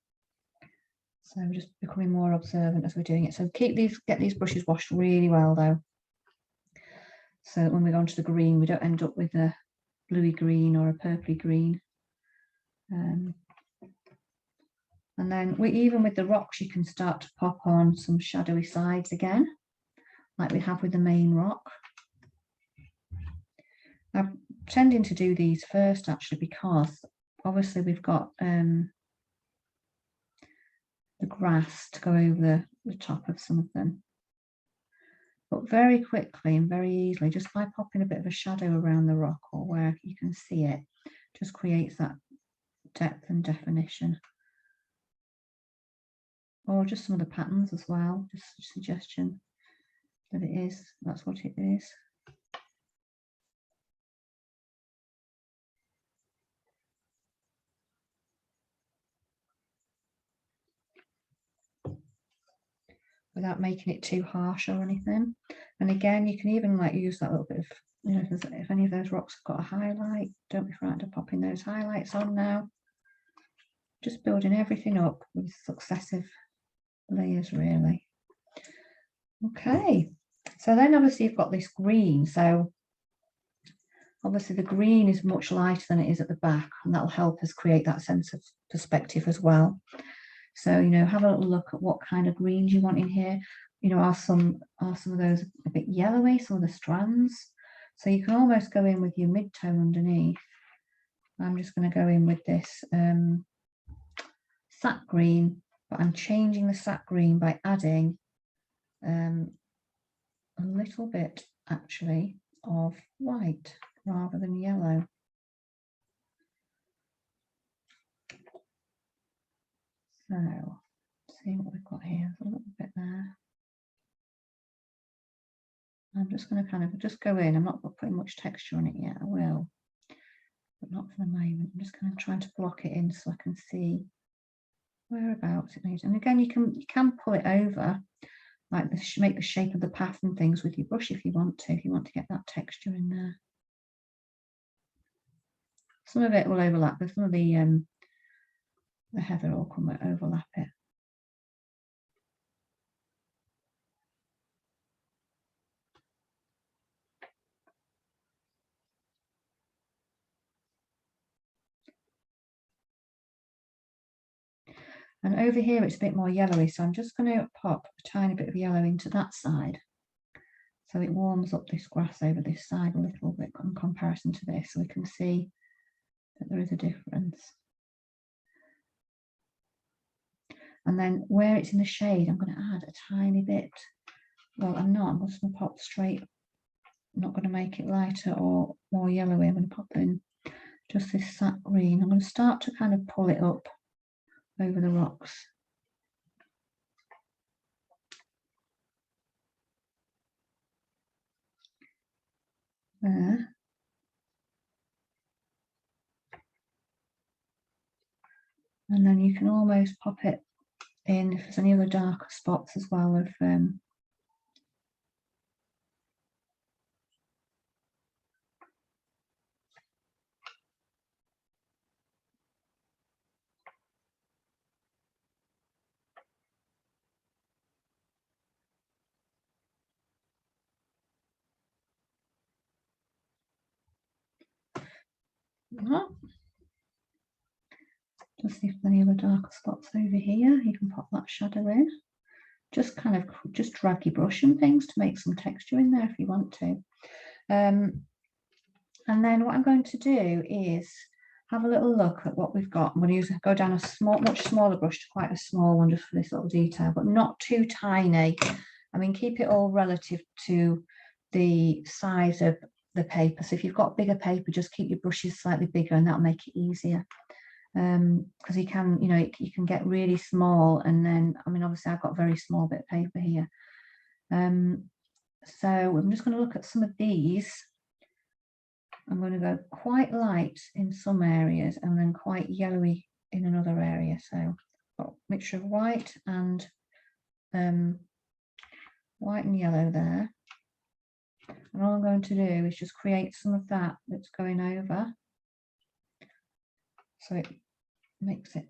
So we're just becoming more observant as we're doing it. So get these brushes washed really well though, so that when we go onto the green, we don't end up with a bluey green or a purpley green. And then even with the rocks, you can start to pop on some shadowy sides again, like we have with the main rock. I'm tending to do these first actually, because obviously we've got the grass to go over the top of some of them. But very quickly and very easily, just by popping a bit of a shadow around the rock or where you can see it, just creates that depth and definition. Or just some of the patterns as well, just a suggestion that that's what it is. Without making it too harsh or anything. And again, you can even use that little bit of, if any of those rocks have got a highlight, don't be frightened of popping those highlights on now. Just building everything up with successive layers really. Okay, so then obviously you've got this green. So obviously the green is much lighter than it is at the back, and that'll help us create that sense of perspective as well. So, have a little look at what kind of greens you want in here. Are some of those a bit yellowy, some of the strands? So you can almost go in with your mid-tone underneath. I'm just going to go in with this sap green, but I'm changing the sap green by adding a little bit actually of white rather than yellow. So see what we've got here. There's a little bit there. I'm just going to kind of just go in. I'm not putting much texture on it yet. I will, but not for the moment. I'm just kind of trying to block it in so I can see whereabouts it needs. And again, you can pull it over, like this, make the shape of the path and things with your brush if you want to get that texture in there. Some of it will overlap, but some of the heather will come overlap it. And over here it's a bit more yellowy, so I'm just going to pop a tiny bit of yellow into that side, so it warms up this grass over this side a little bit in comparison to this, so we can see that there is a difference. And then where it's in the shade, I'm going to add a tiny bit. Well, I'm just going to pop straight. I'm not going to make it lighter or more yellowy. I'm going to pop in just this sap green. I'm going to start to kind of pull it up over the rocks. There. And then you can almost pop it in if there's any other darker spots as well of just see if there's any other darker spots over here. You can pop that shadow in. Just kind of just drag your brush and things to make some texture in there if you want to. And then what I'm going to do is have a little look at what we've got. I'm going to go down a much smaller brush to quite a small one just for this little detail, but not too tiny. I mean, keep it all relative to the size of the paper. So if you've got bigger paper, just keep your brushes slightly bigger, and that'll make it easier. Because you can, you can get really small, and then, I mean, obviously I've got a very small bit of paper here. So I'm just going to look at some of these. I'm going to go quite light in some areas and then quite yellowy in another area. So got a mixture of white and yellow there. And all I'm going to do is just create some of that that's going over, so it makes it.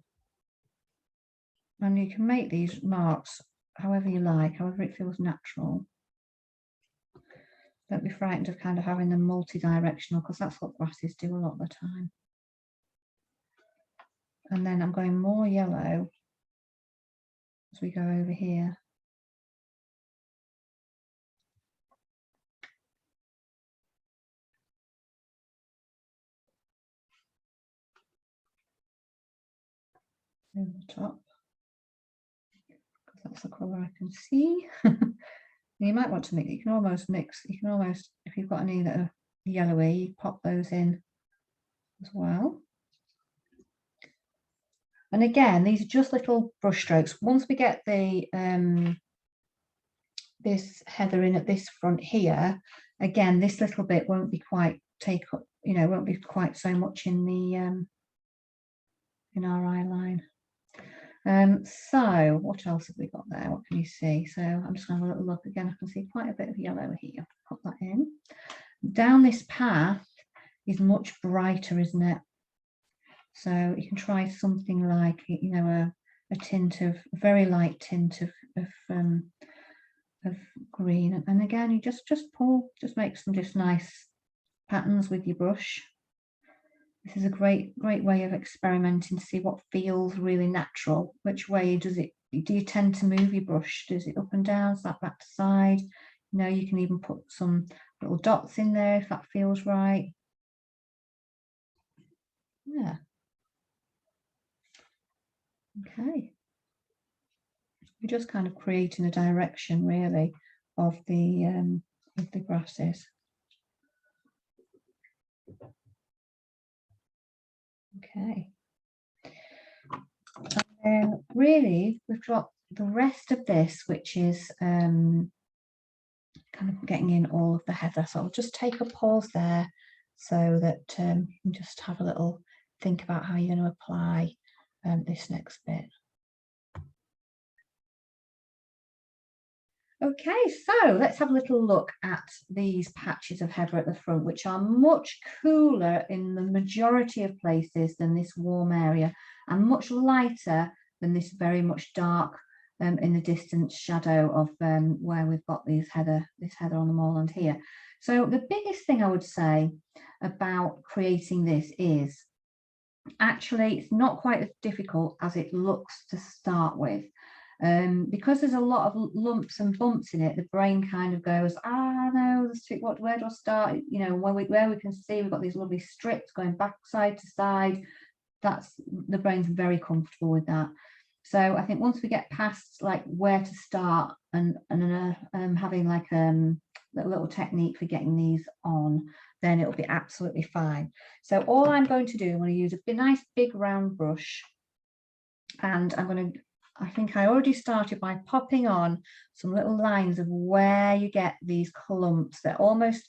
And you can make these marks however you like, however it feels natural. Don't be frightened of kind of having them multi-directional, because that's what grasses do a lot of the time. And then I'm going more yellow as we go over here. Over the top, because that's the colour I can see. You might want to mix, you can almost, if you've got any that are yellowy, pop those in as well. And again, these are just little brush strokes. Once we get the this heather in at this front here, again, this little bit won't be quite take up, won't be quite so much in the in our eye line. So what else have we got there? What can you see? So I'm just going to have a little look again. I can see quite a bit of yellow here. Pop that in. Down this path is much brighter, isn't it? So you can try something like, a tint of, a very light tint of green. And again, you just make some just nice patterns with your brush. This is a great way of experimenting to see what feels really natural. Which way do you tend to move your brush? Does it up and down, is that back to side? You can even put some little dots in there if that feels right. Yeah. Okay. We're just kind of creating a direction really of the grasses. Okay. And then really we've got the rest of this, which is kind of getting in all of the heather. So I'll just take a pause there so that you can just have a little think about how you're going to apply this next bit. Okay, so let's have a little look at these patches of heather at the front, which are much cooler in the majority of places than this warm area, and much lighter than this very much dark in the distant shadow of where we've got this heather on the moorland here. So the biggest thing I would say about creating this is actually it's not quite as difficult as it looks to start with. Because there's a lot of lumps and bumps in it, the brain kind of goes, no, where do I start? You know, where we can see we've got these lovely strips going back side to side. The brain's very comfortable with that. So I think once we get past like where to start and having like a little technique for getting these on, then it'll be absolutely fine. So all I'm going to do, I'm going to use a nice big round brush, and I think I already started by popping on some little lines of where you get these clumps. They're almost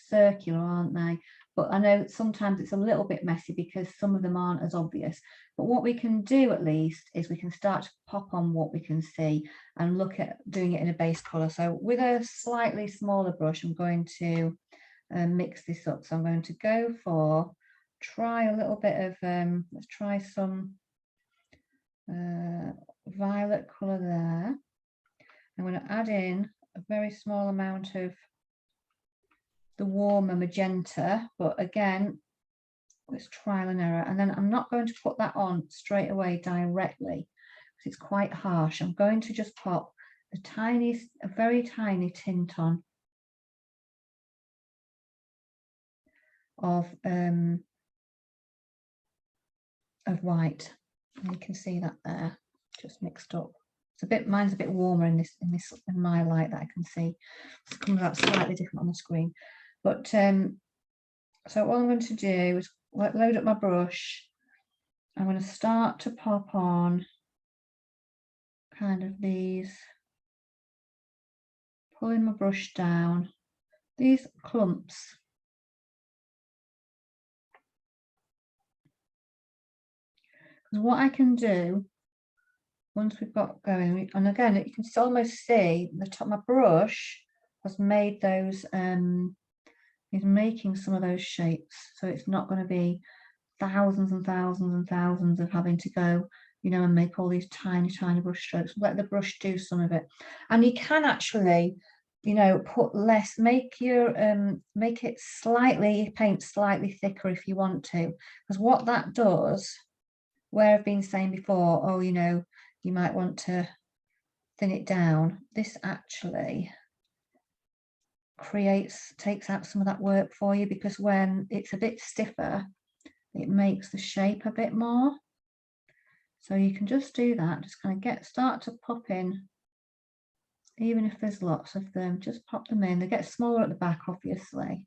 circular, aren't they? But I know sometimes it's a little bit messy because some of them aren't as obvious. But what we can do at least is we can start to pop on what we can see and look at doing it in a base colour. So with a slightly smaller brush, I'm going to mix this up. So I'm going to try a little bit of, let's try some violet colour there. I'm going to add in a very small amount of the warmer magenta, but again it's trial and error. And then I'm not going to put that on straight away directly because it's quite harsh. I'm going to just pop a very tiny tint on of white. And you can see that there, just mixed up. Mine's a bit warmer in my light that I can see. It comes out slightly different on the screen. But so what I'm going to do is load up my brush. I'm going to start to pop on kind of these, pulling my brush down, these clumps. Because what I can do once we've got going, and again you can almost see the top, my brush has made those is making some of those shapes, so it's not going to be thousands and thousands and thousands of having to go, you know, and make all these tiny brush strokes. Let the brush do some of it. And you can actually, you know, put less, make it paint slightly thicker if you want to, because what that does, where I've been saying before, oh, you know, you might want to thin it down, this actually takes out some of that work for you, because when it's a bit stiffer, it makes the shape a bit more. So you can just do that, just kind of start to pop in, even if there's lots of them, just pop them in. They get smaller at the back, obviously,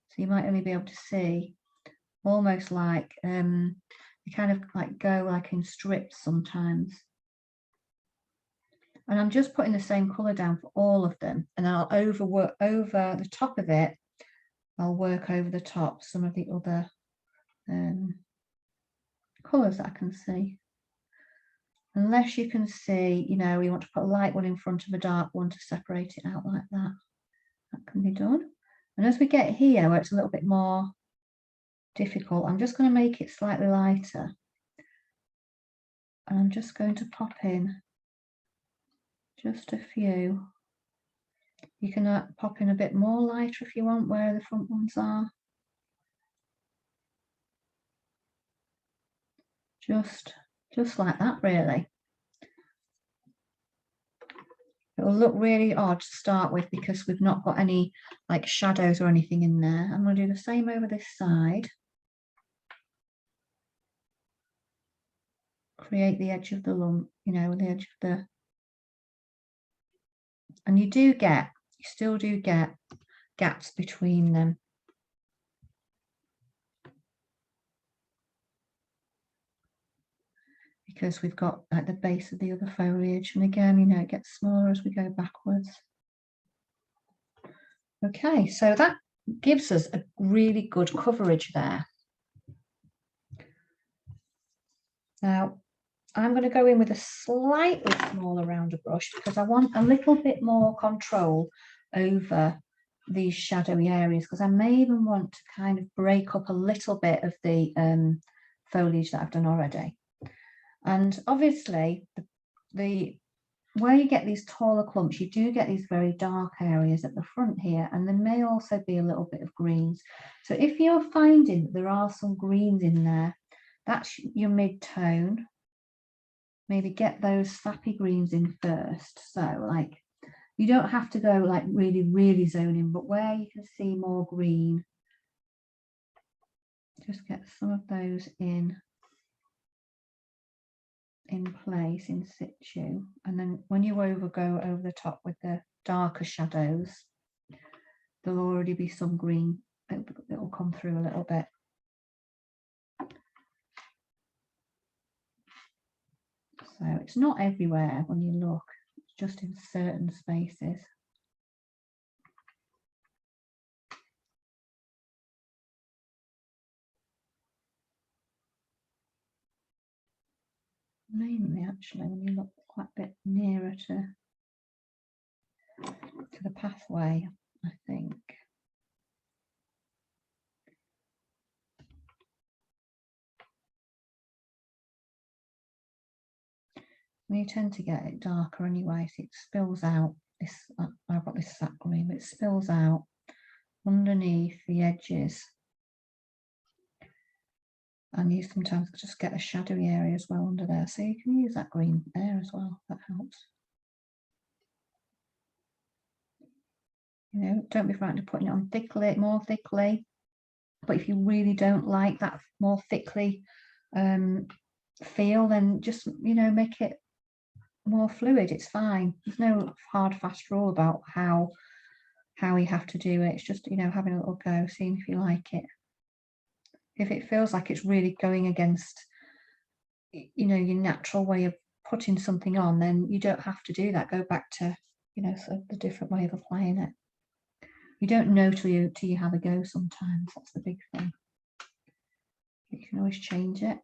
so you might only be able to see almost like you kind of like go like in strips sometimes. And I'm just putting the same colour down for all of them, and I'll overwork over the top of it. I'll work over the top some of the other colours that I can see. Unless you can see, you know, you want to put a light one in front of a dark one to separate it out like that. That can be done. And as we get here where it's a little bit more difficult, I'm just going to make it slightly lighter. And I'm just going to pop in just a few. You can pop in a bit more lighter if you want where the front ones are. Just like that, really. It will look really odd to start with because we've not got any like shadows or anything in there. I'm going to do the same over this side. Create the edge of the lump, you know, the edge of the... And you still do get gaps between them. because we've got like the base of the other foliage, and again, you know, it gets smaller as we go backwards. Okay, so that gives us a really good coverage there. Now I'm going to go in with a slightly smaller rounder brush because I want a little bit more control over these shadowy areas, because I may even want to kind of break up a little bit of the foliage that I've done already. And obviously the where you get these taller clumps, you do get these very dark areas at the front here, and there may also be a little bit of greens. So if you're finding that there are some greens in there, that's your mid-tone. Maybe get those sappy greens in first. So like, you don't have to go like really zone in, but where you can see more green, just get some of those in place in situ, and then when you go over the top with the darker shadows, there'll already be some green that will come through a little bit. So it's not everywhere when you look, it's just in certain spaces. Mainly actually when you look quite a bit nearer to the pathway, I think. You tend to get it darker anyway, so it spills out. This I've got this sap green, but it spills out underneath the edges, and you sometimes just get a shadowy area as well under there, so you can use that green there as well. That helps. You know, don't be frightened of putting it on thickly, more thickly. But if you really don't like that more thickly feel, then just, you know, make it more fluid. It's fine. There's no hard fast rule about how you have to do it. It's just, you know, having a little go, seeing if you like it. If it feels like it's really going against, you know, your natural way of putting something on, then you don't have to do that. Go back to, you know, sort of the different way of applying it. You don't know till you have a go sometimes. That's the big thing. You can always change it.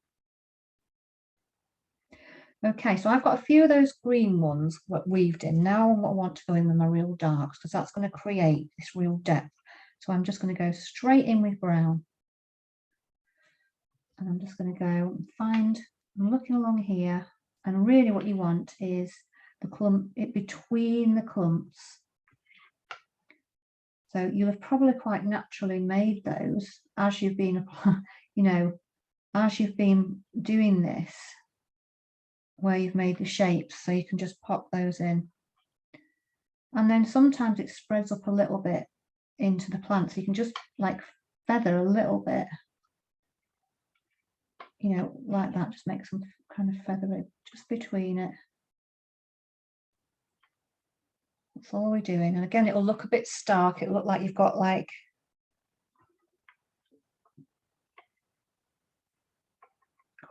Okay, so I've got a few of those green ones weaved in. Now I want to go in with my real darks, because that's going to create this real depth. So I'm just going to go straight in with brown. And I'm just going to go and find, I'm looking along here, and really what you want is the clump, between the clumps. So you'll have probably quite naturally made those as you've been, you know, as you've been doing this, where you've made the shapes, so you can just pop those in. And then sometimes it spreads up a little bit into the plant, so you can just like feather a little bit, you know, like that. Just make some kind of feathering just between it. That's all we're doing. And again, it'll look a bit stark. It'll look like you've got like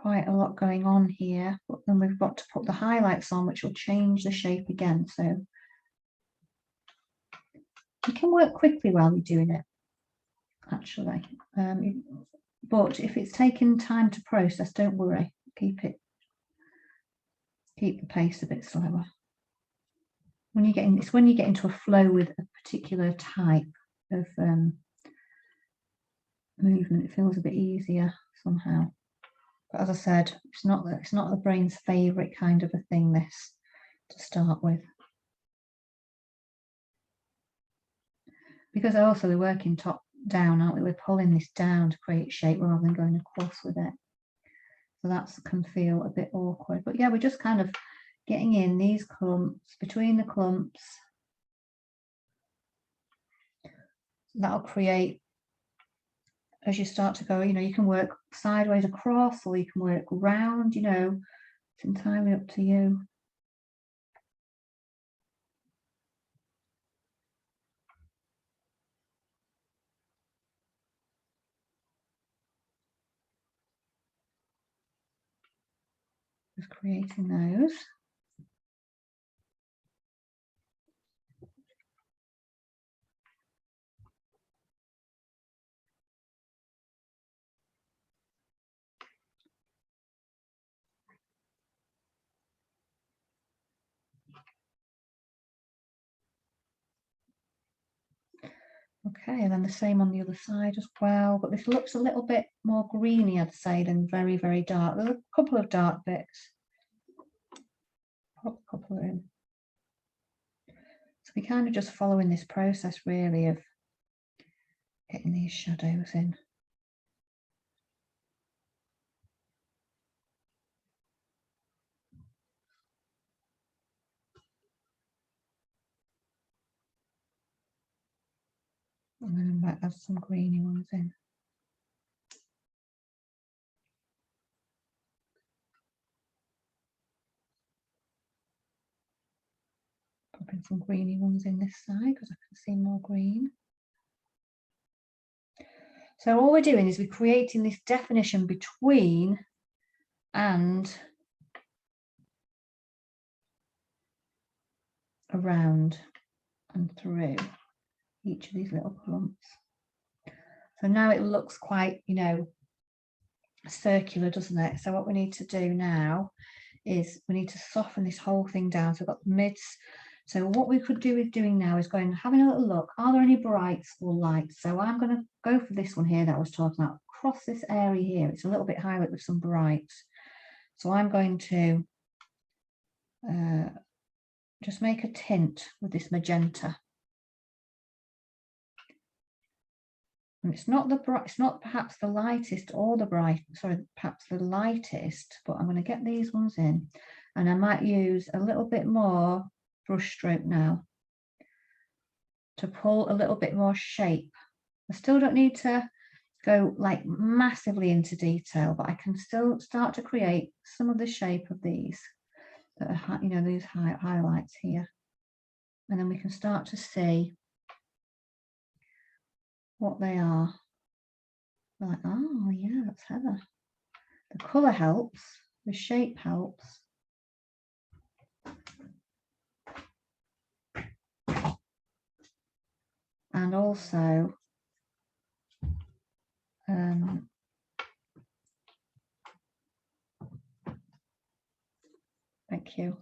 quite a lot going on here, but then we've got to put the highlights on, which will change the shape again. So you can work quickly while you're doing it, actually. But if it's taking time to process, don't worry. Keep the pace a bit slower. When you get in, it's when you get into a flow with a particular type of movement, it feels a bit easier somehow. But as I said, it's not the brain's favorite kind of a thing, this, to start with. Because also we're working top down, aren't we? We're pulling this down to create shape rather than going across with it. So that can feel a bit awkward. But yeah, we're just kind of getting in these clumps, between the clumps. That'll create, as you start to go, you know, you can work sideways across, or you can work round, you know, it's entirely up to you. Just creating those. Okay, and then the same on the other side as well, but this looks a little bit more greeny, I'd say, than very, very dark. There's a couple of dark bits. Pop a couple in. So we're kind of just following this process really of getting these shadows in. And then I might add some greeny ones in. Popping some greeny ones in this side because I can see more green. So all we're doing is we're creating this definition between and around and through each of these little clumps. So now it looks quite, you know, circular, doesn't it? So what we need to do now is we need to soften this whole thing down. So we've got the mids. So what we could do with doing now is going and having a little look. Are there any brights or lights? So I'm going to go for this one here that I was talking about. Across this area here, it's a little bit highlight with some brights. So I'm going to just make a tint with this magenta. And it's not perhaps the lightest or the bright, sorry, perhaps the lightest, but I'm going to get these ones in, and I might use a little bit more brush stroke now to pull a little bit more shape. I still don't need to go like massively into detail, but I can still start to create some of the shape of these that are, you know, these highlights here, and then we can start to see what they are. Like, oh yeah, that's heather. The colour helps, the shape helps. And also thank you.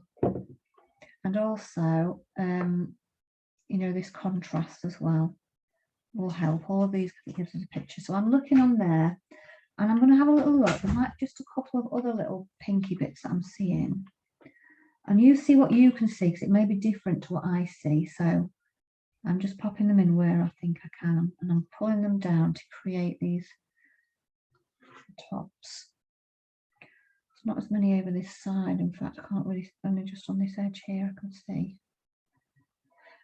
And also you know, this contrast as well will help. All of these gives us a picture. So I'm looking on there and I'm going to have a little look. There might be just a couple of other little pinky bits that I'm seeing, and you see what you can see because it may be different to what I see. So I'm just popping them in where I think I can, and I'm pulling them down to create these tops. There's not as many over this side. In fact, I can't really, only just on this edge here I can see.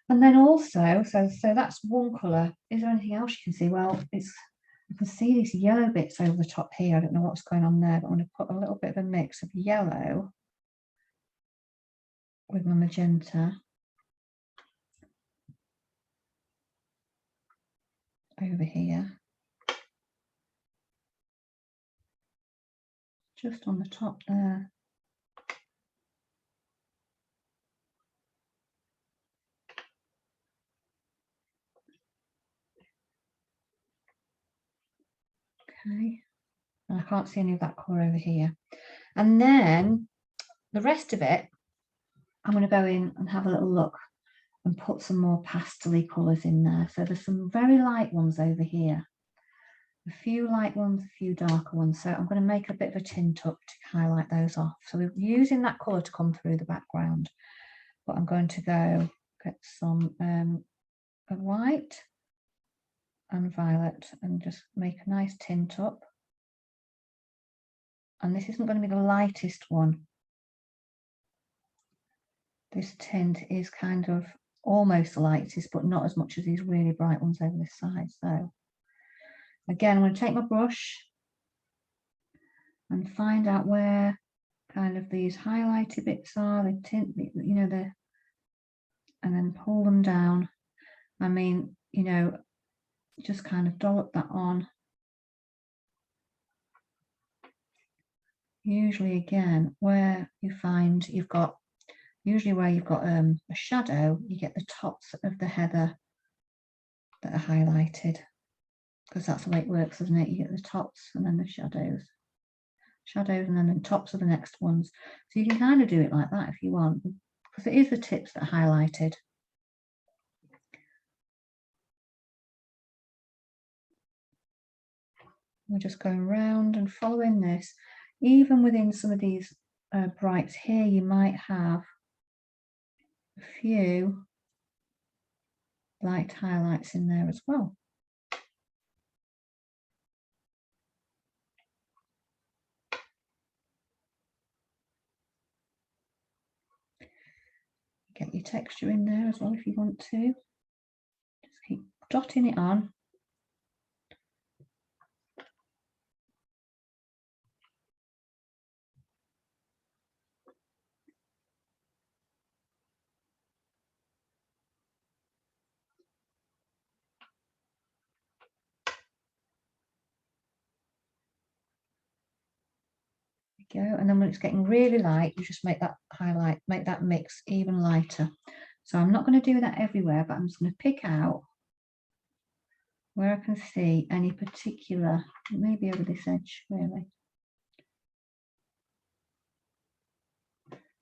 And then also, so that's one colour. Is there anything else you can see? Well, you can see these yellow bits over the top here. I don't know what's going on there, but I'm going to put a little bit of a mix of yellow with my magenta over here, just on the top there. Okay, and I can't see any of that colour over here. And then the rest of it, I'm going to go in and have a little look and put some more pastel-y colours in there. So there's some very light ones over here, a few light ones, a few darker ones. So I'm going to make a bit of a tint up to highlight those off. So we're using that colour to come through the background, but I'm going to go get some of white and violet and just make a nice tint up. And this isn't going to be the lightest one. This tint is kind of almost the lightest, but not as much as these really bright ones over this side. So again, I'm going to take my brush and find out where kind of these highlighted bits are, the tint, you know, and then pull them down. I mean, you know, just kind of dollop that on. usually again, where you find you've got, usually where you've got a shadow, you get the tops of the heather that are highlighted, because that's the way it works, isn't it? You get the tops and then the shadows, and then the tops of the next ones. So you can kind of do it like that if you want, because it is the tips that are highlighted. We're just going around and following this. Even within some of these brights here, you might have a few light highlights in there as well. Get your texture in there as well if you want to. Just keep dotting it on. Go, and then when it's getting really light, you just make that highlight, make that mix even lighter. So I'm not going to do that everywhere, but I'm just going to pick out where I can see any particular, maybe over this edge really,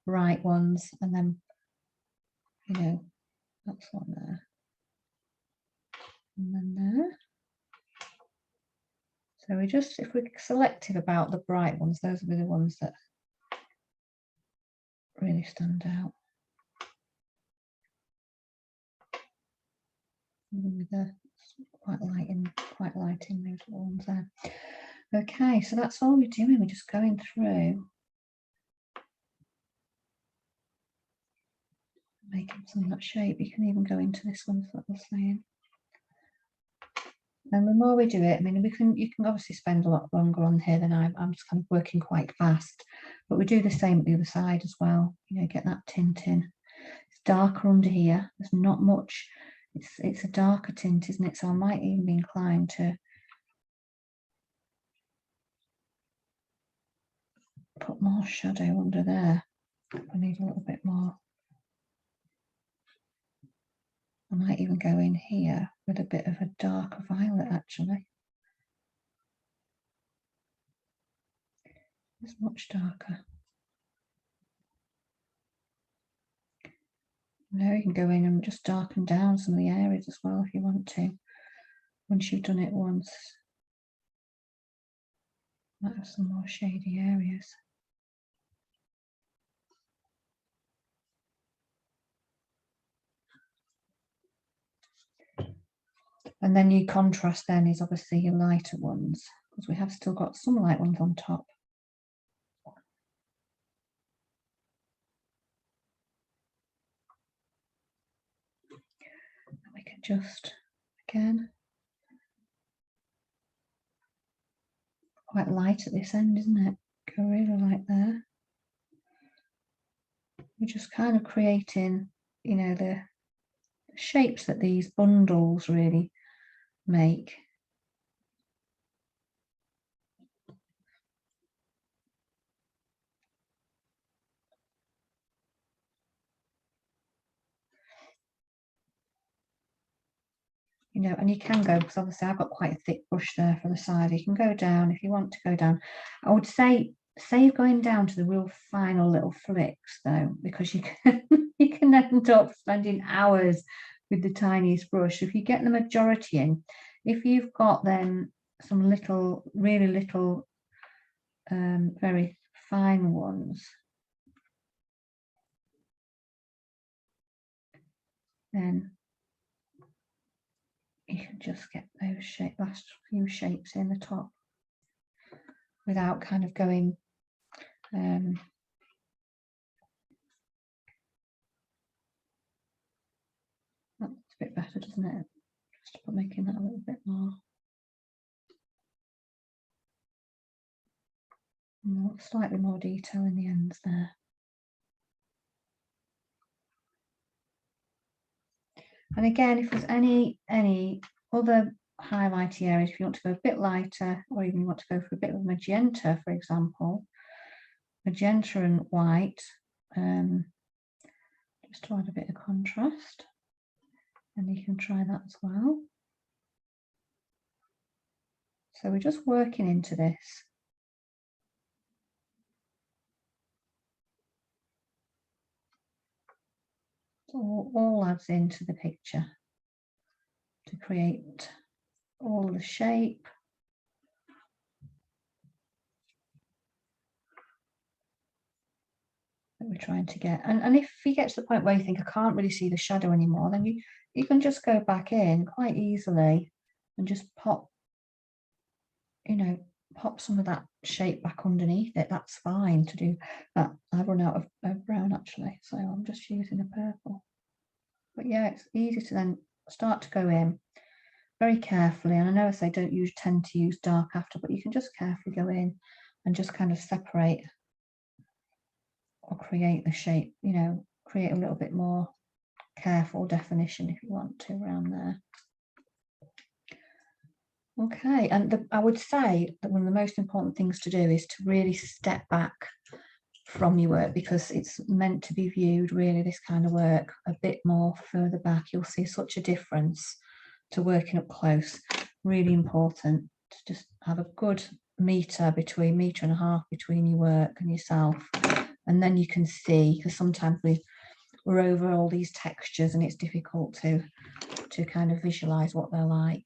bright ones, and then, you know, that's one there, and then there. So we just, if we're selective about the bright ones, those will be the ones that really stand out. With the quite light in those ones there. Okay, so that's all we're doing. We're just going through, making some of that shape. You can even go into this one, so that was saying. And the more we do it, I mean, you can obviously spend a lot longer on here than I'm just kind of working quite fast, but we do the same at the other side as well. You know, get that tint in. It's darker under here. There's not much. It's a darker tint, isn't it? So I might even be inclined to put more shadow under there. I need a little bit more. I might even go in here with a bit of a darker violet, actually. It's much darker. Now you can go in and just darken down some of the areas as well if you want to, once you've done it once. Might have some more shady areas. And then your contrast then is obviously your lighter ones, because we have still got some light ones on top. And we can just, again, quite light at this end, isn't it? Go really light there. We're just kind of creating, you know, the shapes that these bundles really make. You know, and you can go, because obviously I've got quite a thick brush there for the side. You can go down if you want to go down. I would say save going down to the real final little flicks though, because you can you can end up spending hours with the tiniest brush. If you get the majority in, if you've got then some little, really little, very fine ones, then you can just get those last few shapes in the top without kind of going that's a bit better, doesn't it? Just making that a little bit more slightly more detail in the ends there. And again, if there's any other highlighty areas, if you want to go a bit lighter, or even you want to go for a bit of magenta, for example, magenta and white, just to add a bit of contrast, and you can try that as well. So we're just working into this. So all adds into the picture to create all the shape. That we're trying to get. And if you get to the point where you think I can't really see the shadow anymore, then you can just go back in quite easily and just pop, you know, pop some of that shape back underneath it. That's fine to do that. I've run out of brown actually, so I'm just using a purple. But yeah, it's easy to then start to go in very carefully. And I know I say don't tend to use dark after, but you can just carefully go in and just kind of separate or create the shape, you know, create a little bit more careful definition if you want to around there. Okay, and I would say that one of the most important things to do is to really step back from your work, because it's meant to be viewed, really, this kind of work, a bit more further back. You'll see such a difference to working up close. Really important to just have a good meter and a half between your work and yourself, and then you can see, because sometimes we're over all these textures and it's difficult to kind of visualize what they're like.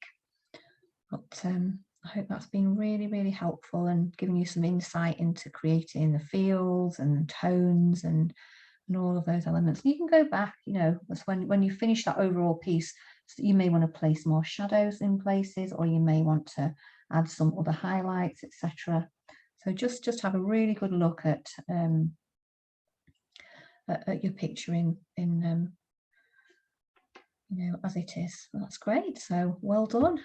But I hope that's been really, really helpful and giving you some insight into creating the feels and tones and all of those elements. You can go back, you know, that's when you finish that overall piece, so you may want to place more shadows in places, or you may want to add some other highlights, etc. So just have a really good look at your picture in you know, as it is. Well, that's great. So well done.